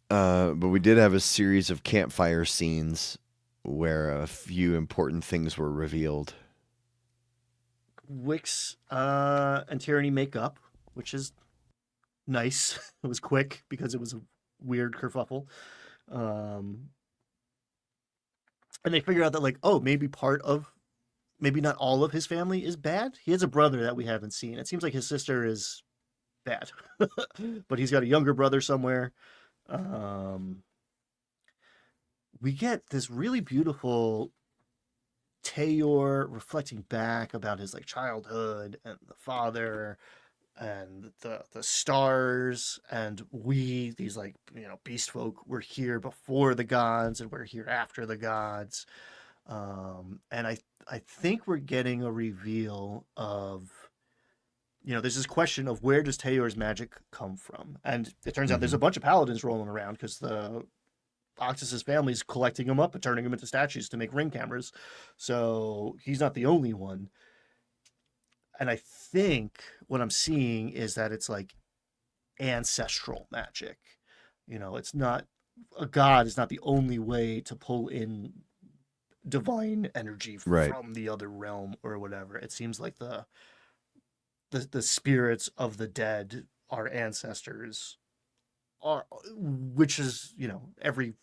But we did have a series of campfire scenes where a few important things were revealed. Wix and Tyranny make up, which is nice. It was quick because it was a weird kerfuffle. And they figure out that like, oh, maybe not all of his family is bad. He has a brother that we haven't seen. It seems like his sister is bad, but he's got a younger brother somewhere. We get this really beautiful Tayor reflecting back about his like childhood and the father and the stars, and we, these like, beast folk, were here before the gods and we're here after the gods. And I think we're getting a reveal of, there's this question of where does Tayor's magic come from? And it turns out there's a bunch of paladins rolling around because the Octus's family's collecting them up and turning them into statues to make ring cameras. So he's not the only one. And I think what I'm seeing is that it's like ancestral magic. It's not, a god is not the only way to pull in divine energy from the other realm or whatever. It seems like the spirits of the dead, our ancestors, are, which is, every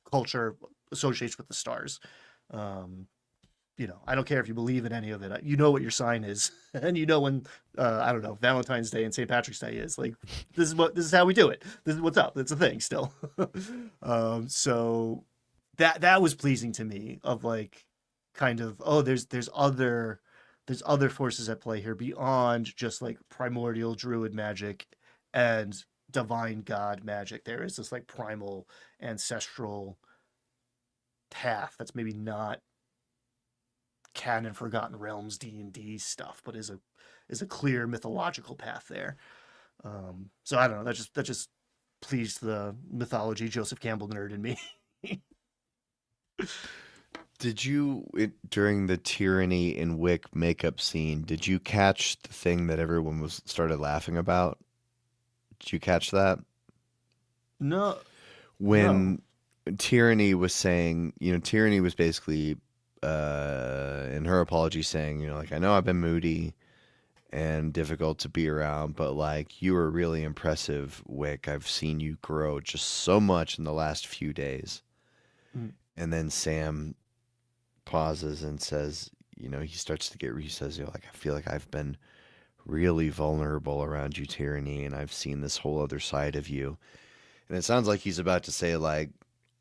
culture associates with the stars. I don't care if you believe in any of it. You know what your sign is, and when I don't know, Valentine's Day and St. Patrick's Day is. Like, this is how we do it. This is what's up. It's a thing still. So that was pleasing to me. Of like, kind of, oh, there's other forces at play here beyond just like primordial druid magic and divine god magic. There is this like primal ancestral path that's maybe not canon Forgotten Realms D&D stuff, but is a clear mythological path there. So I don't know, that just pleased the mythology Joseph Campbell nerd in me. Did you during the Tyranny in Wick makeup scene? Did you catch the thing that everyone was started laughing about? Did you catch that No, no. when Tyranny was saying, Tyranny was basically in her apology saying, like I know I've been moody and difficult to be around, but like you were really impressive, Wick. I've seen you grow just so much in the last few days. Mm. And then Sam pauses and says, he starts to he says, like I feel like I've been really vulnerable around you, Tyranny, and I've seen this whole other side of you. And it sounds like he's about to say like,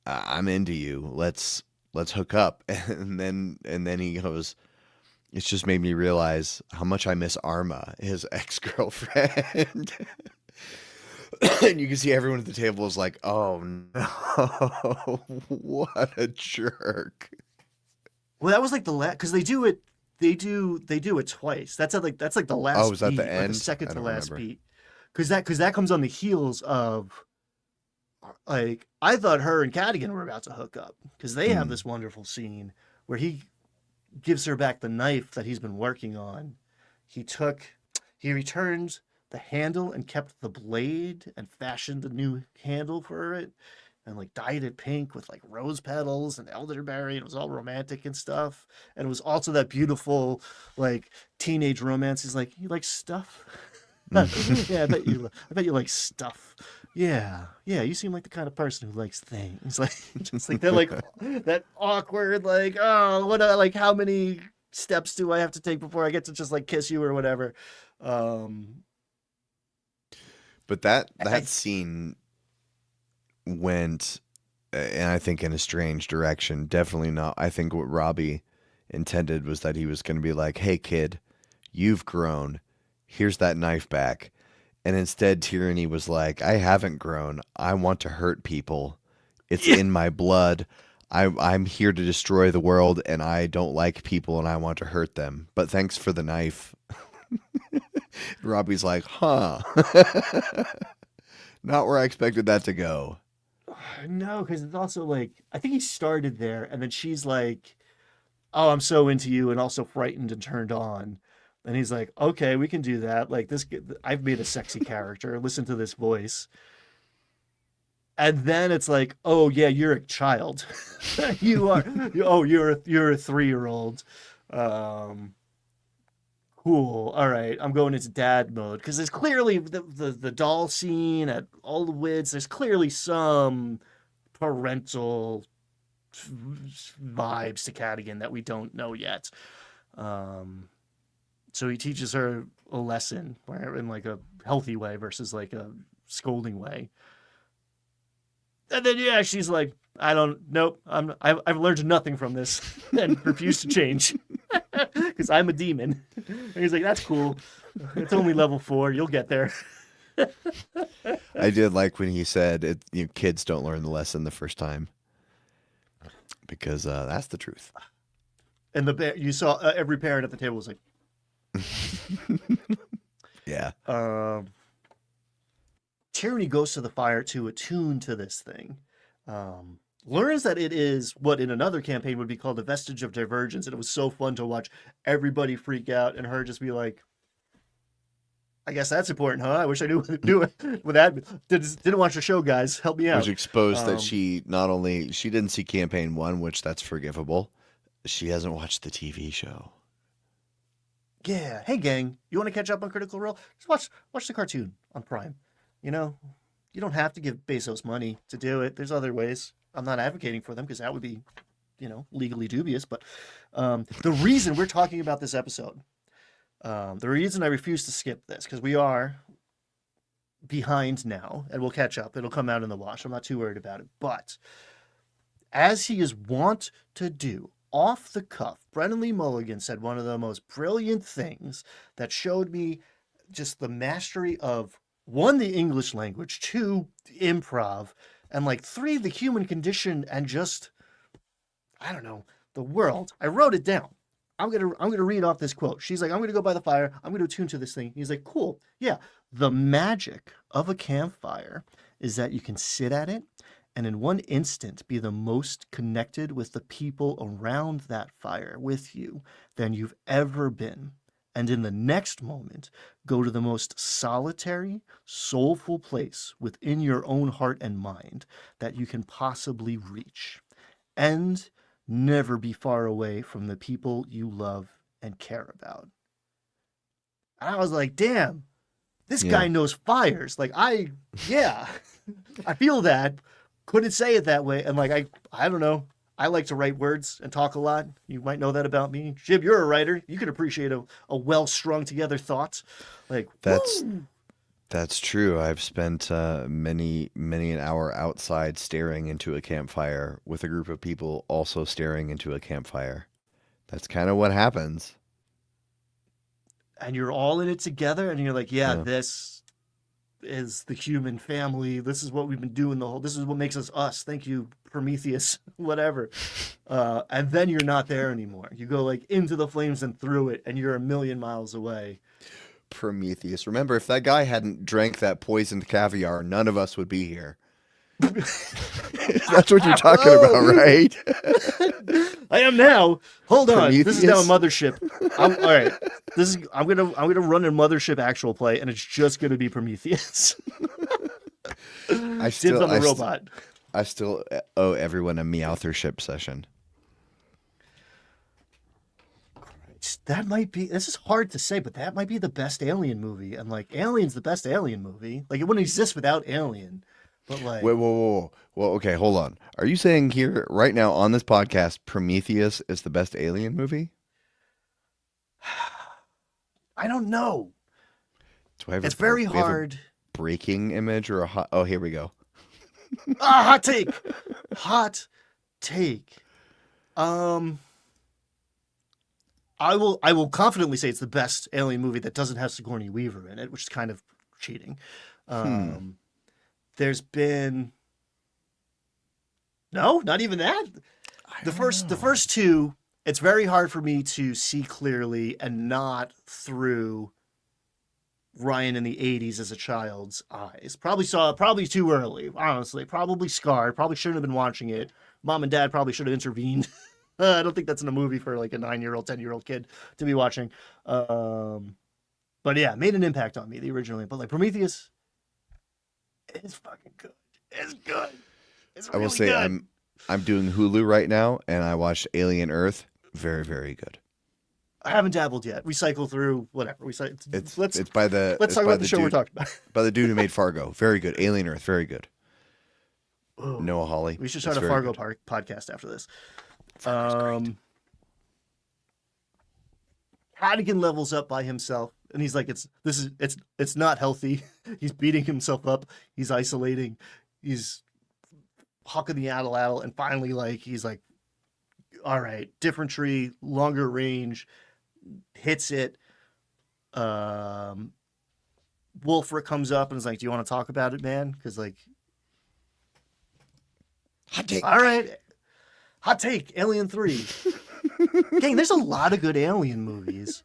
I'm into you. Let's hook up. And then he goes, it's just made me realize how much I miss Arma, his ex-girlfriend. And you can see everyone at the table is like, oh no, what a jerk. Well, that was like the last, because they do it. They do it twice. That's like the Oh, last was that the beat, or the end? second I to don't last remember. beat, because that comes on the heels of, like, I thought her and Cadigan were about to hook up because they have Mm. this wonderful scene where he gives her back the knife that he's been working on. He took, he returned the handle and kept the blade and fashioned a new handle for it and like dyed it pink with like rose petals and elderberry. And it was all romantic and stuff. And it was also that beautiful like teenage romance. He's like, you like stuff? Yeah, I bet you like stuff. Yeah, yeah, you seem like the kind of person who likes things. Like just like they're like that awkward, like, oh, like how many steps do I have to take before I get to just like kiss you or whatever? Um But that I that scene went, and I think in a strange direction. Definitely not. I think what Robbie intended was that he was going to be like, "Hey, kid, you've grown. Here's that knife back." And instead, Tyranny was like, "I haven't grown. I want to hurt people. It's yeah. in my blood. I'm here to destroy the world, and I don't like people, and I want to hurt them. But thanks for the knife." Robbie's like, "Huh." Not where I expected that to go. No, because it's also like I think he started there and then she's like, oh, I'm so into you and also frightened and turned on. And he's like, okay, we can do that. Like I've made a sexy character. Listen to this voice. And then it's like, oh yeah, you're a child. You are. You're a 3-year-old. Um, cool. All right, I'm going into dad mode because there's clearly the doll scene at all the Wids. There's clearly some parental vibes to Cadigan that we don't know yet. Um, so he teaches her a lesson in like a healthy way versus like a scolding way. And then yeah, she's like, I don't, nope, I've learned nothing from this and refuse to change because I'm a demon. And he's like, that's cool. It's only level 4. You'll get there. I did like when he said, "Kids don't learn the lesson the first time," because that's the truth. And you saw every parent at the table was like, Yeah. Tyranny goes to the fire to attune to this thing. Learns that it is what in another campaign would be called a vestige of divergence. And it was so fun to watch everybody freak out and her just be like, I guess that's important, huh? I wish I knew what to do with that. Didn't watch the show, guys. Help me out. Which exposed that Um, she didn't see campaign 1, which that's forgivable. She hasn't watched the TV show. yeah. Hey, gang, you want to catch up on Critical Role? Just watch the cartoon on Prime. You know, you don't have to give Bezos money to do it. There's other ways. I'm not advocating for them because that would be, legally dubious. But the reason we're talking about this episode, the reason I refuse to skip this, because we are behind now and we'll catch up. It'll come out in the wash. I'm not too worried about it. But as he is wont to do, off the cuff, Brennan Lee Mulligan said one of the most brilliant things that showed me just the mastery of 1, the English language, 2, improv, and like 3, the human condition and just, I don't know, the world. I wrote it down. I'm gonna read off this quote. She's like, I'm gonna go by the fire. I'm gonna attune to this thing. He's like, cool. Yeah. The magic of a campfire is that you can sit at it and in one instant be the most connected with the people around that fire with you than you've ever been. And in the next moment, go to the most solitary, soulful place within your own heart and mind that you can possibly reach. And never be far away from the people you love and care about. And I was like, damn, this guy Yeah. knows fires. Like, yeah, I feel that. Couldn't say it that way. And like, I don't know. I like to write words and talk a lot. You might know that about me. Jib, you're a writer. You can appreciate a well strung together thought. Like, That's woo! that's true. I've spent many an hour outside staring into a campfire with a group of people also staring into a campfire. That's kind of what happens. And you're all in it together, and you're like, yeah, Yeah. this is the human family. This is what we've been doing this is what makes us us. Thank you, Prometheus, whatever. And then you're not there anymore. You go like into the flames and through it, and you're a million miles away. Prometheus. Remember, if that guy hadn't drank that poisoned caviar, none of us would be here. That's what you're talking about, right? I am now. Hold on. This is now a Prometheus? mothership. All right. I'm gonna run a mothership actual play, and it's just gonna be Prometheus. I Dibs still, on the I, st- robot. I still owe everyone a Meowthership session. That might be. This is hard to say, but that might be the best Alien movie. And like, Alien's the best Alien movie. Like, it wouldn't exist without Alien. But like, Wait, whoa. Well, okay, hold on. Are you saying here right now on this podcast, Prometheus is the best Alien movie? I don't know. Do I have It's very we have a hard. breaking image or a hot? Oh, here we go. Hot take. Hot take. I will confidently say it's the best Alien movie that doesn't have Sigourney Weaver in it, which is kind of cheating. There's been no, not even that. The first two, it's very hard for me to see clearly and not through Ryan in the 80s as a child's eyes. Probably too early, honestly. Probably scarred. Probably shouldn't have been watching it. Mom and dad probably should have intervened. I don't think that's in a movie for like a 9-year-old, 10-year-old kid to be watching. But yeah, made an impact on me, the original. But like Prometheus, it's fucking good. It's good. It's I will really say good. I'm doing Hulu right now, and I watched Alien Earth. Very, very good. I haven't dabbled yet. We cycle through whatever. It's Let's by the talk about the show we're dude, talking about. by the dude who made Fargo. Very good. Alien Earth. Very good. Ooh, Noah Hawley. we should It's start a very Fargo good. podcast after this. Fargo's great. Hannigan levels up by himself, and he's like, it's not healthy. He's beating himself up. He's isolating. He's hucking the addle, and finally, like, he's like, all right, different tree, longer range, hits it. Wolfric comes up and is like, do you want to talk about it, man? Because like, Hot take. all right, hot take, Alien 3. Gang, there's a lot of good Alien movies.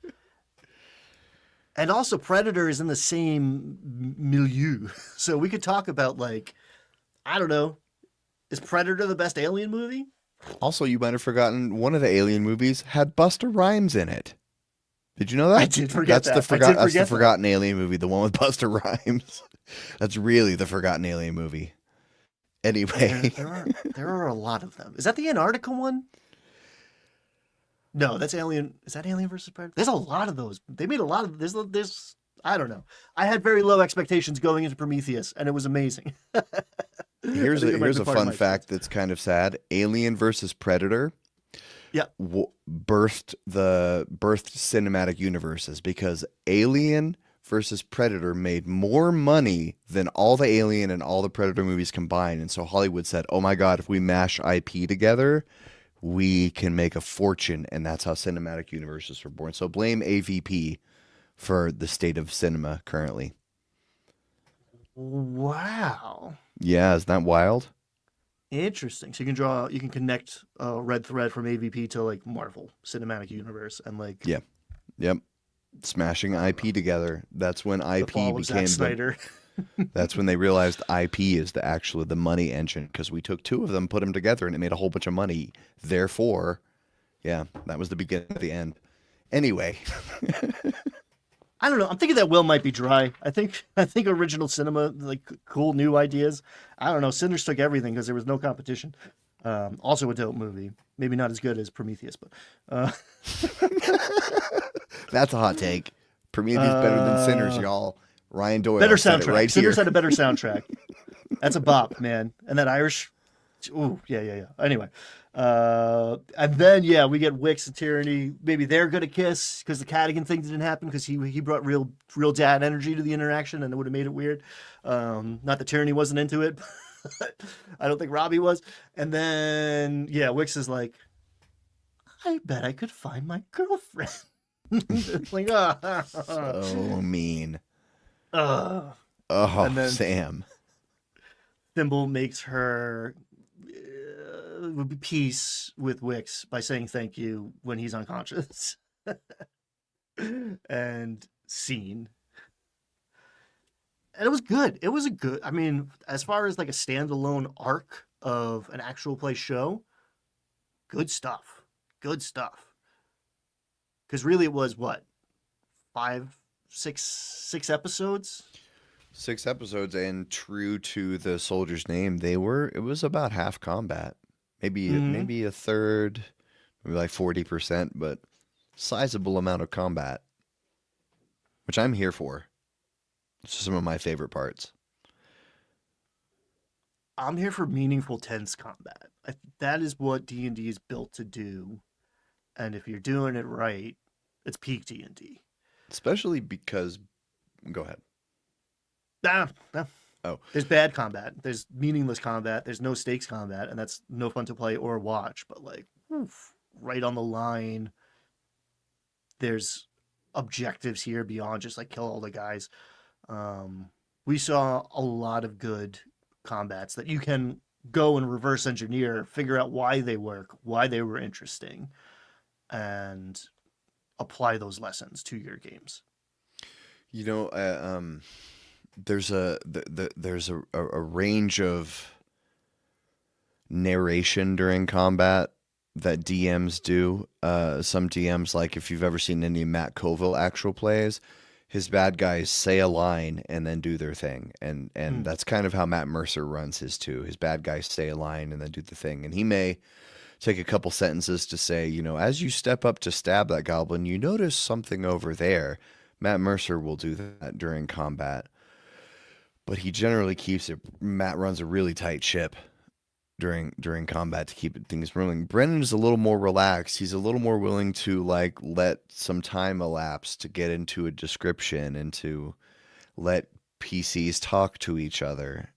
And also Predator is in the same milieu. So we could talk about like, I don't know, is Predator the best Alien movie? Also, you might have forgotten one of the Alien movies had Busta Rhymes in it. Did you know that? I did forget That's that. That's the forgotten Alien movie, the one with Busta Rhymes. That's really the forgotten Alien movie. Anyway, There are a lot of them. Is that the Antarctica one? No, that's Alien. Is that Alien versus Predator? There's a lot of those. They made a lot of there's I don't know. I had very low expectations going into Prometheus, and it was amazing. here's I think it might a be part of fun my fact that's kind of sad. Alien versus Predator Yeah. birthed cinematic universes because Alien versus Predator made more money than all the Alien and all the Predator movies combined. And so Hollywood said, oh my God, if we mash IP together, we can make a fortune. And that's how cinematic universes were born. So blame AVP for the state of cinema currently. Wow. Yeah, isn't that wild? Interesting. So you can connect a red thread from AVP to like Marvel Cinematic Universe and like Yeah. Yep. Smashing IP together. That's when the IP fall of Zack became Snyder. That's when they realized IP is the money engine, because we took two of them, put them together, and it made a whole bunch of money. Therefore, yeah, that was the beginning of the end. Anyway, I don't know. I'm thinking that well might be dry. I think original cinema, like cool new ideas. I don't know. Sinners took everything because there was no competition. Also a dope movie. Maybe not as good as Prometheus, but uh, that's a hot take. Prometheus better than Sinners, y'all. Ryan Doyle better said it soundtrack. right Sinners here. had a better soundtrack. That's a bop, man. And that Irish. Ooh, yeah. Anyway, and then yeah, we get Wix and Tyranny. Maybe they're gonna kiss because the Cadigan thing didn't happen because he brought real dad energy to the interaction and it would have made it weird. Not that Tyranny wasn't into it. But I don't think Robbie was. And then yeah, Wix is like, I bet I could find my girlfriend. Like, So mean. uh. Oh, And then Sam. Thimble makes her peace with Wix by saying thank you when he's unconscious. And scene. And it was good. It was a good, I mean, as far as like a standalone arc of an actual play show, good stuff. Good stuff. Because really it was what? Six episodes? 6 episodes, and true to the soldier's name, it was about half combat. Maybe Mm-hmm. maybe a third, maybe like 40%, but sizable amount of combat, which I'm here for. It's some of my favorite parts. I'm here for meaningful, tense combat. That is what D&D is built to do. And if you're doing it right, it's peak D&D. Especially because, go ahead. Ah. Oh, There's bad combat. There's meaningless combat. There's no stakes combat, and that's no fun to play or watch. But like, oof, right on the line. There's objectives here beyond just like kill all the guys. We saw a lot of good combats that you can go and reverse engineer, figure out why they work, why they were interesting, and apply those lessons to your games. you know, there's a range of narration during combat that DMs do. Some DMs, like if you've ever seen any Matt Colville actual plays, his bad guys say a line and then do their thing, and Mm. that's kind of how Matt Mercer runs his too. His bad guys say a line and then do the thing, and he may take a couple sentences to say, as you step up to stab that goblin, you notice something over there. Matt Mercer will do that during combat, but he generally keeps it. Matt runs a really tight ship during combat to keep things rolling. Brennan is a little more relaxed. He's a little more willing to like let some time elapse to get into a description and to let PCs talk to each other.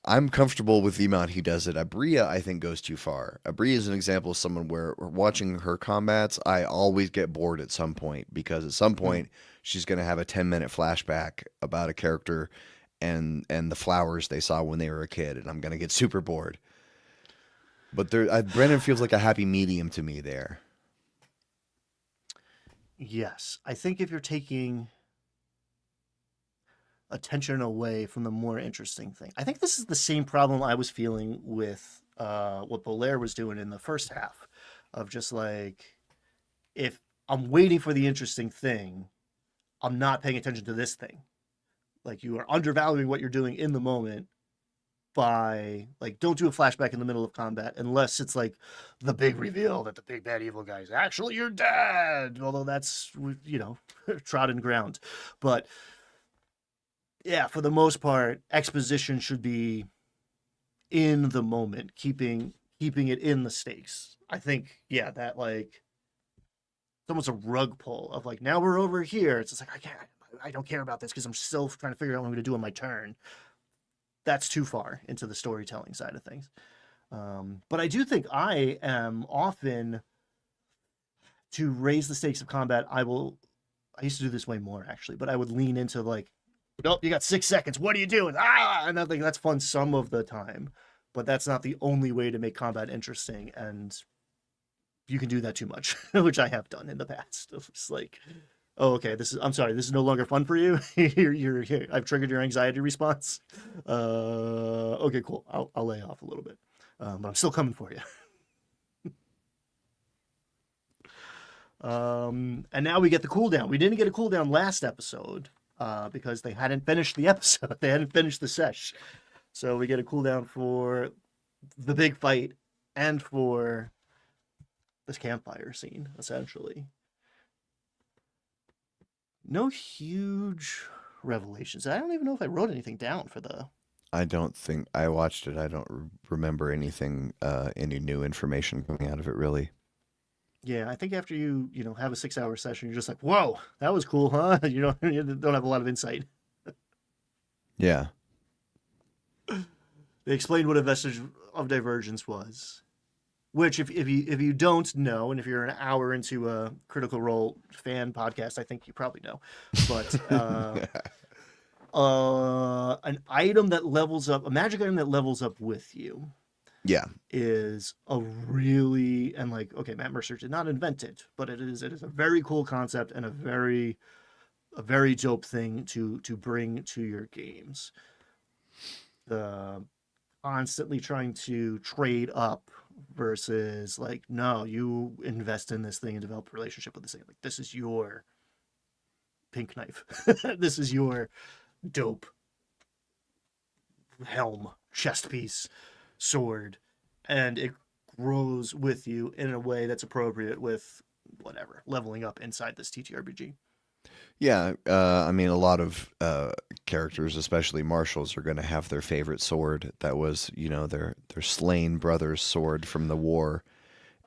I'm comfortable with the amount he does it. Abria, I think, goes too far. Abria is an example of someone where watching her combats, I always get bored at some point, because at some point she's going to have a 10-minute flashback about a character and the flowers they saw when they were a kid, and I'm going to get super bored. But Brennan feels like a happy medium to me there. Yes, I think if you're taking attention away from the more interesting thing, I think this is the same problem I was feeling with what Belair was doing in the first half, of just like, if I'm waiting for the interesting thing, I'm not paying attention to this thing. Like, you are undervaluing what you're doing in the moment by like, don't do a flashback in the middle of combat unless it's like the big reveal that the big bad evil guy is actually your dad, although that's trodden ground. But yeah, for the most part, exposition should be in the moment, keeping it in the stakes. I think, yeah, that like, it's almost a rug pull of like, now we're over here. It's just like, I don't care about this because I'm still trying to figure out what I'm going to do on my turn. That's too far into the storytelling side of things. But I do think I am often, to raise the stakes of combat, I used to do this way more actually, but I would lean into like, nope, you got 6 seconds. What are you doing? And I think that's fun some of the time, but that's not the only way to make combat interesting. And you can do that too much, which I have done in the past. It's like, Oh, okay. I'm sorry. This is no longer fun for you. I've triggered your anxiety response. Okay, cool. I'll lay off a little bit, but I'm still coming for you. And now we get the cooldown. We didn't get a cooldown last episode because they hadn't finished the episode. They hadn't finished the sesh. So we get a cooldown for the big fight and for this campfire scene, essentially. No huge revelations. I don't even know if I wrote anything down for the. I don't think I watched it. I don't remember anything, any new information coming out of it, really. Yeah, I think after you have a 6-hour session, you're just like, whoa, that was cool, huh? You don't have a lot of insight. Yeah. They explained what a vestige of divergence was, which if you don't know, and if you're an hour into a Critical Role fan podcast, I think you probably know. But an item that levels up, a magic item that levels up with you, Yeah. is a really, and like, okay, Matt Mercer did not invent it, but it is a very cool concept and a very dope thing to bring to your games. The constantly trying to trade up versus like, no, you invest in this thing and develop a relationship with this thing. Like, this is your pink knife. This is your dope helm, chest piece, sword, and it grows with you in a way that's appropriate with whatever leveling up inside this TTRPG. Yeah, I mean, a lot of characters, especially marshals, are going to have their favorite sword that was, their slain brother's sword from the war.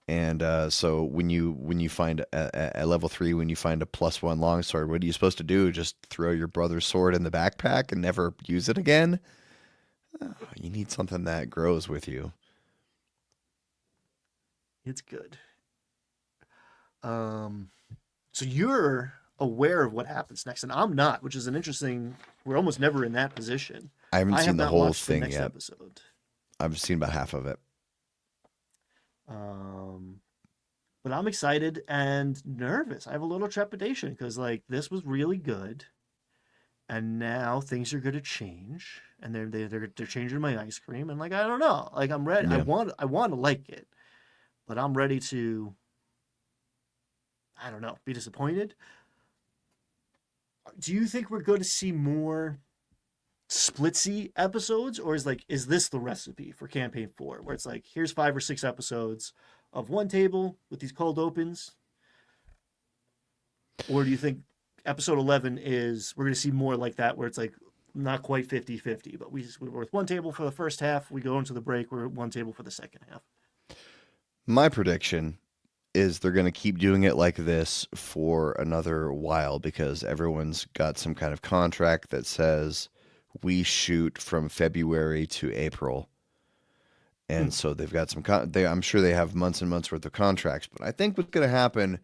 And so when you find at level 3, when you find a +1 longsword, what are you supposed to do? Just throw your brother's sword in the backpack and never use it again? You need something that grows with you. It's good. So you're aware of what happens next, and I'm not, which is an interesting. We're almost never in that position. I haven't have seen the not whole watched the thing next yet. episode. I've seen about half of it. But I'm excited and nervous. I have a little trepidation because like this was really good, and now things are going to change, and they're changing my ice cream, and like I don't know, like I'm ready. Yeah. I want to like it, but I'm ready to. I don't know, be disappointed. Do you think we're going to see more splitsy episodes, or is this the recipe for campaign 4, where it's like here's 5 or 6 episodes of one table with these cold opens, or do you think episode 11 is we're going to see more like that, where it's like not quite 50-50, but we're with one table for the first half, we go into the break, we're at one table for the second half? My prediction is they're going to keep doing it like this for another while because everyone's got some kind of contract that says we shoot from February to April. And so they've got some, I'm sure they have months and months worth of contracts, but I think what's going to happen,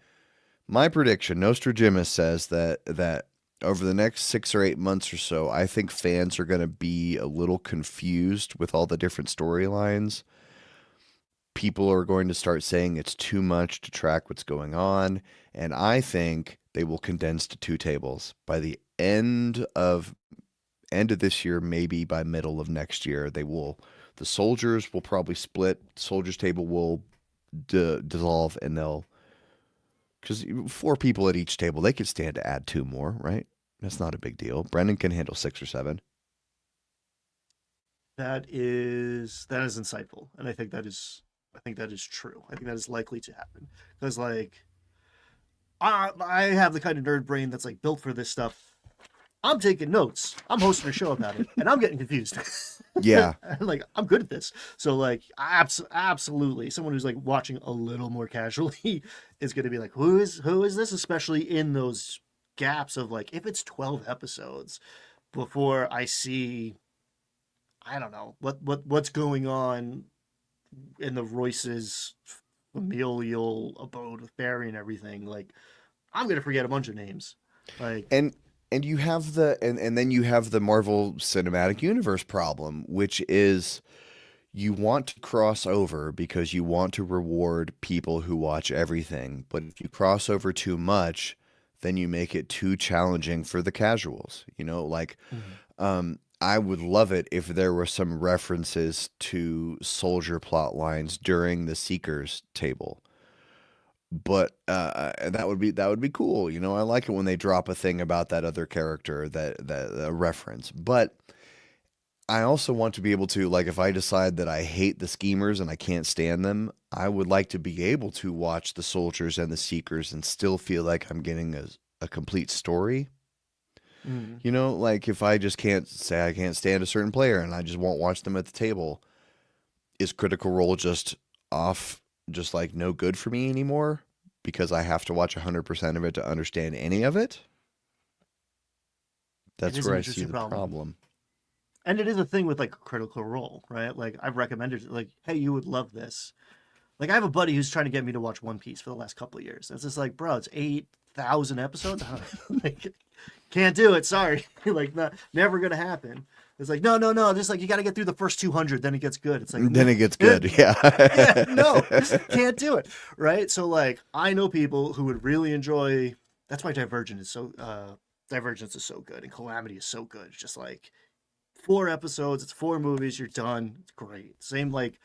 my prediction, Nostradamus says that over the next 6 or 8 months or so, I think fans are going to be a little confused with all the different storylines. People are going to start saying it's too much to track what's going on, and I think they will condense to 2 tables by the end of this year, maybe by middle of next year. The soldiers will probably split. Soldiers table will dissolve, and because 4 people at each table, they could stand to add 2 more, right? That's not a big deal. Brendan can handle 6 or 7. That is insightful, and I think that is true. I think that is likely to happen because like I have the kind of nerd brain that's like built for this stuff. I'm taking notes. I'm hosting a show about it, and I'm getting confused. Yeah. Like I'm good at this, so like absolutely, someone who's like watching a little more casually is going to be like, who is this? Especially in those gaps of like, if it's 12 episodes before I see, I don't know what's going on in the Royce's familial abode with Barry and everything. Like, I'm going to forget a bunch of names. Like, And you have and then you have the Marvel Cinematic Universe problem, which is you want to cross over because you want to reward people who watch everything. But if you cross over too much, then you make it too challenging for the casuals. Like, I would love it if there were some references to soldier plot lines during the Seekers table. But that would be cool. I like it when they drop a thing about that other character, that a reference. But I also want to be able to, like, if I decide that I hate the schemers and I can't stand them, I would like to be able to watch the soldiers and the Seekers and still feel like I'm getting a complete story. Mm. Like, if I just can't say I can't stand a certain player and I just won't watch them at the table, is Critical Role just off, just like no good for me anymore because I have to watch 100% of it to understand any of it? That's is where an I see interesting the problem. problem. And it is a thing with like Critical Role, right? Like I've recommended, like, hey, you would love this. Like I have a buddy who's trying to get me to watch One Piece for the last couple of years. It's just like, bro, it's 8,000 episodes. I don't like, can't do it. Sorry, like never gonna happen. It's like no. Just like you got to get through the first 200, then it gets good. It's like Then it gets good. Yeah. yeah, no, can't do it. Right. So like I know people who would really enjoy. That's why Divergence is so good and Calamity is so good. It's just like 4 episodes, it's 4 movies, you're done. It's great. Same like,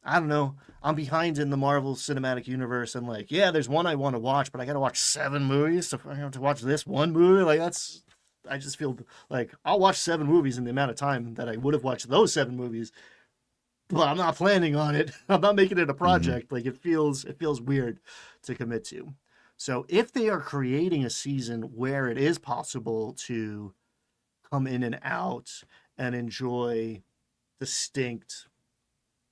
I don't know, I'm behind in the Marvel Cinematic Universe and like, yeah, there's one I want to watch, but I got to watch 7 movies. So I have to watch this one movie. Like I just feel like I'll watch 7 movies in the amount of time that I would have watched those 7 movies, but I'm not planning on it. I'm not making it a project. Like it feels weird to commit to. So if they are creating a season where it is possible to come in and out and enjoy distinct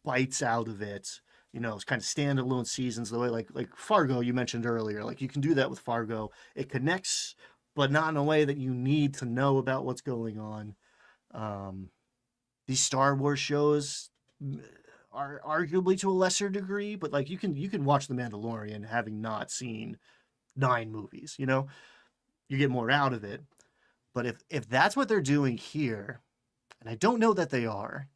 bites out of it, it's kind of standalone seasons, the way like Fargo you mentioned earlier. Like you can do that with Fargo. It connects, but not in a way that you need to know about what's going on. These Star Wars shows are arguably to a lesser degree, but like you can watch The Mandalorian having not seen 9 movies. You get more out of it. But if that's what they're doing here, and I don't know that they are,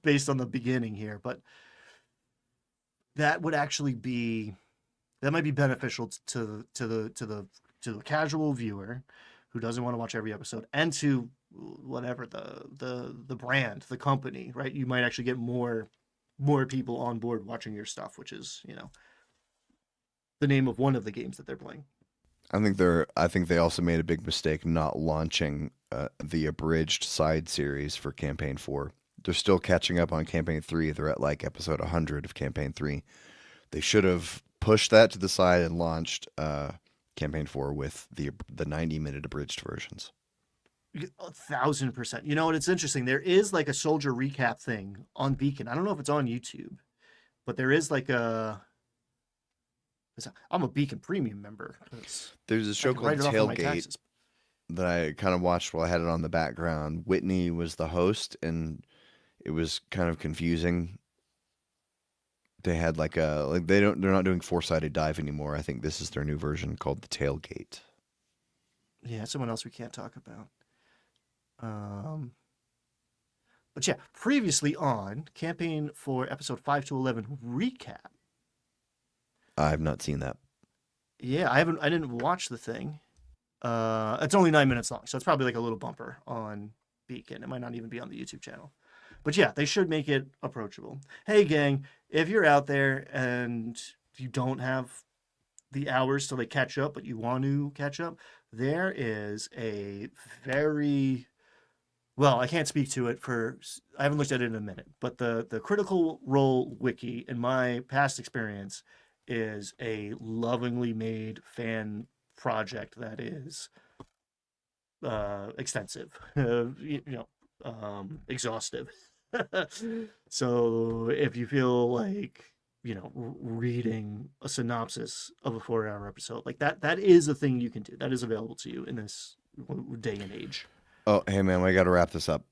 based on the beginning here, but that would actually be that might be beneficial to the casual viewer who doesn't want to watch every episode, and to whatever the brand, the company, right? You might actually get more people on board watching your stuff, which is the name of one of the games that they're playing. I think they also made a big mistake not launching the abridged side series for Campaign 4. They're still catching up on Campaign 3. They're at like episode 100 of Campaign 3. They should have pushed that to the side and launched Campaign 4 with the 90-minute abridged versions. 1,000%. You know what? It's interesting. There is like a soldier recap thing on Beacon. I don't know if it's on YouTube, but there is like I'm a Beacon Premium member. There's a show called Tailgate that I kind of watched while I had it on the background. Whitney was the host, and it was kind of confusing. They had they're not doing Four-Sided Dive anymore. I think this is their new version called the Tailgate. Yeah, someone else we can't talk about. But yeah, previously on Campaign for episode 5 to 11 recap. I've not seen that. Yeah, I didn't watch the thing. It's only 9 minutes long, so it's probably like a little bumper on Beacon. It might not even be on the YouTube channel. But yeah, they should make it approachable. Hey gang, if you're out there and you don't have the hours till they catch up, but you want to catch up, there is a very I can't speak to it I haven't looked at it in a minute, but the Critical Role wiki, in my past experience, is a lovingly made fan project that is extensive, exhaustive. So if you feel like reading a synopsis of a 4-hour episode like that is a thing you can do. That is available to you in this day and age. Oh, hey man, we got to wrap this up.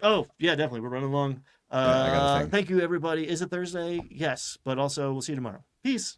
Oh yeah, definitely. We're running along. Yeah, I got a thing. Thank you, everybody. Is it Thursday? Yes, but also we'll see you tomorrow. Peace.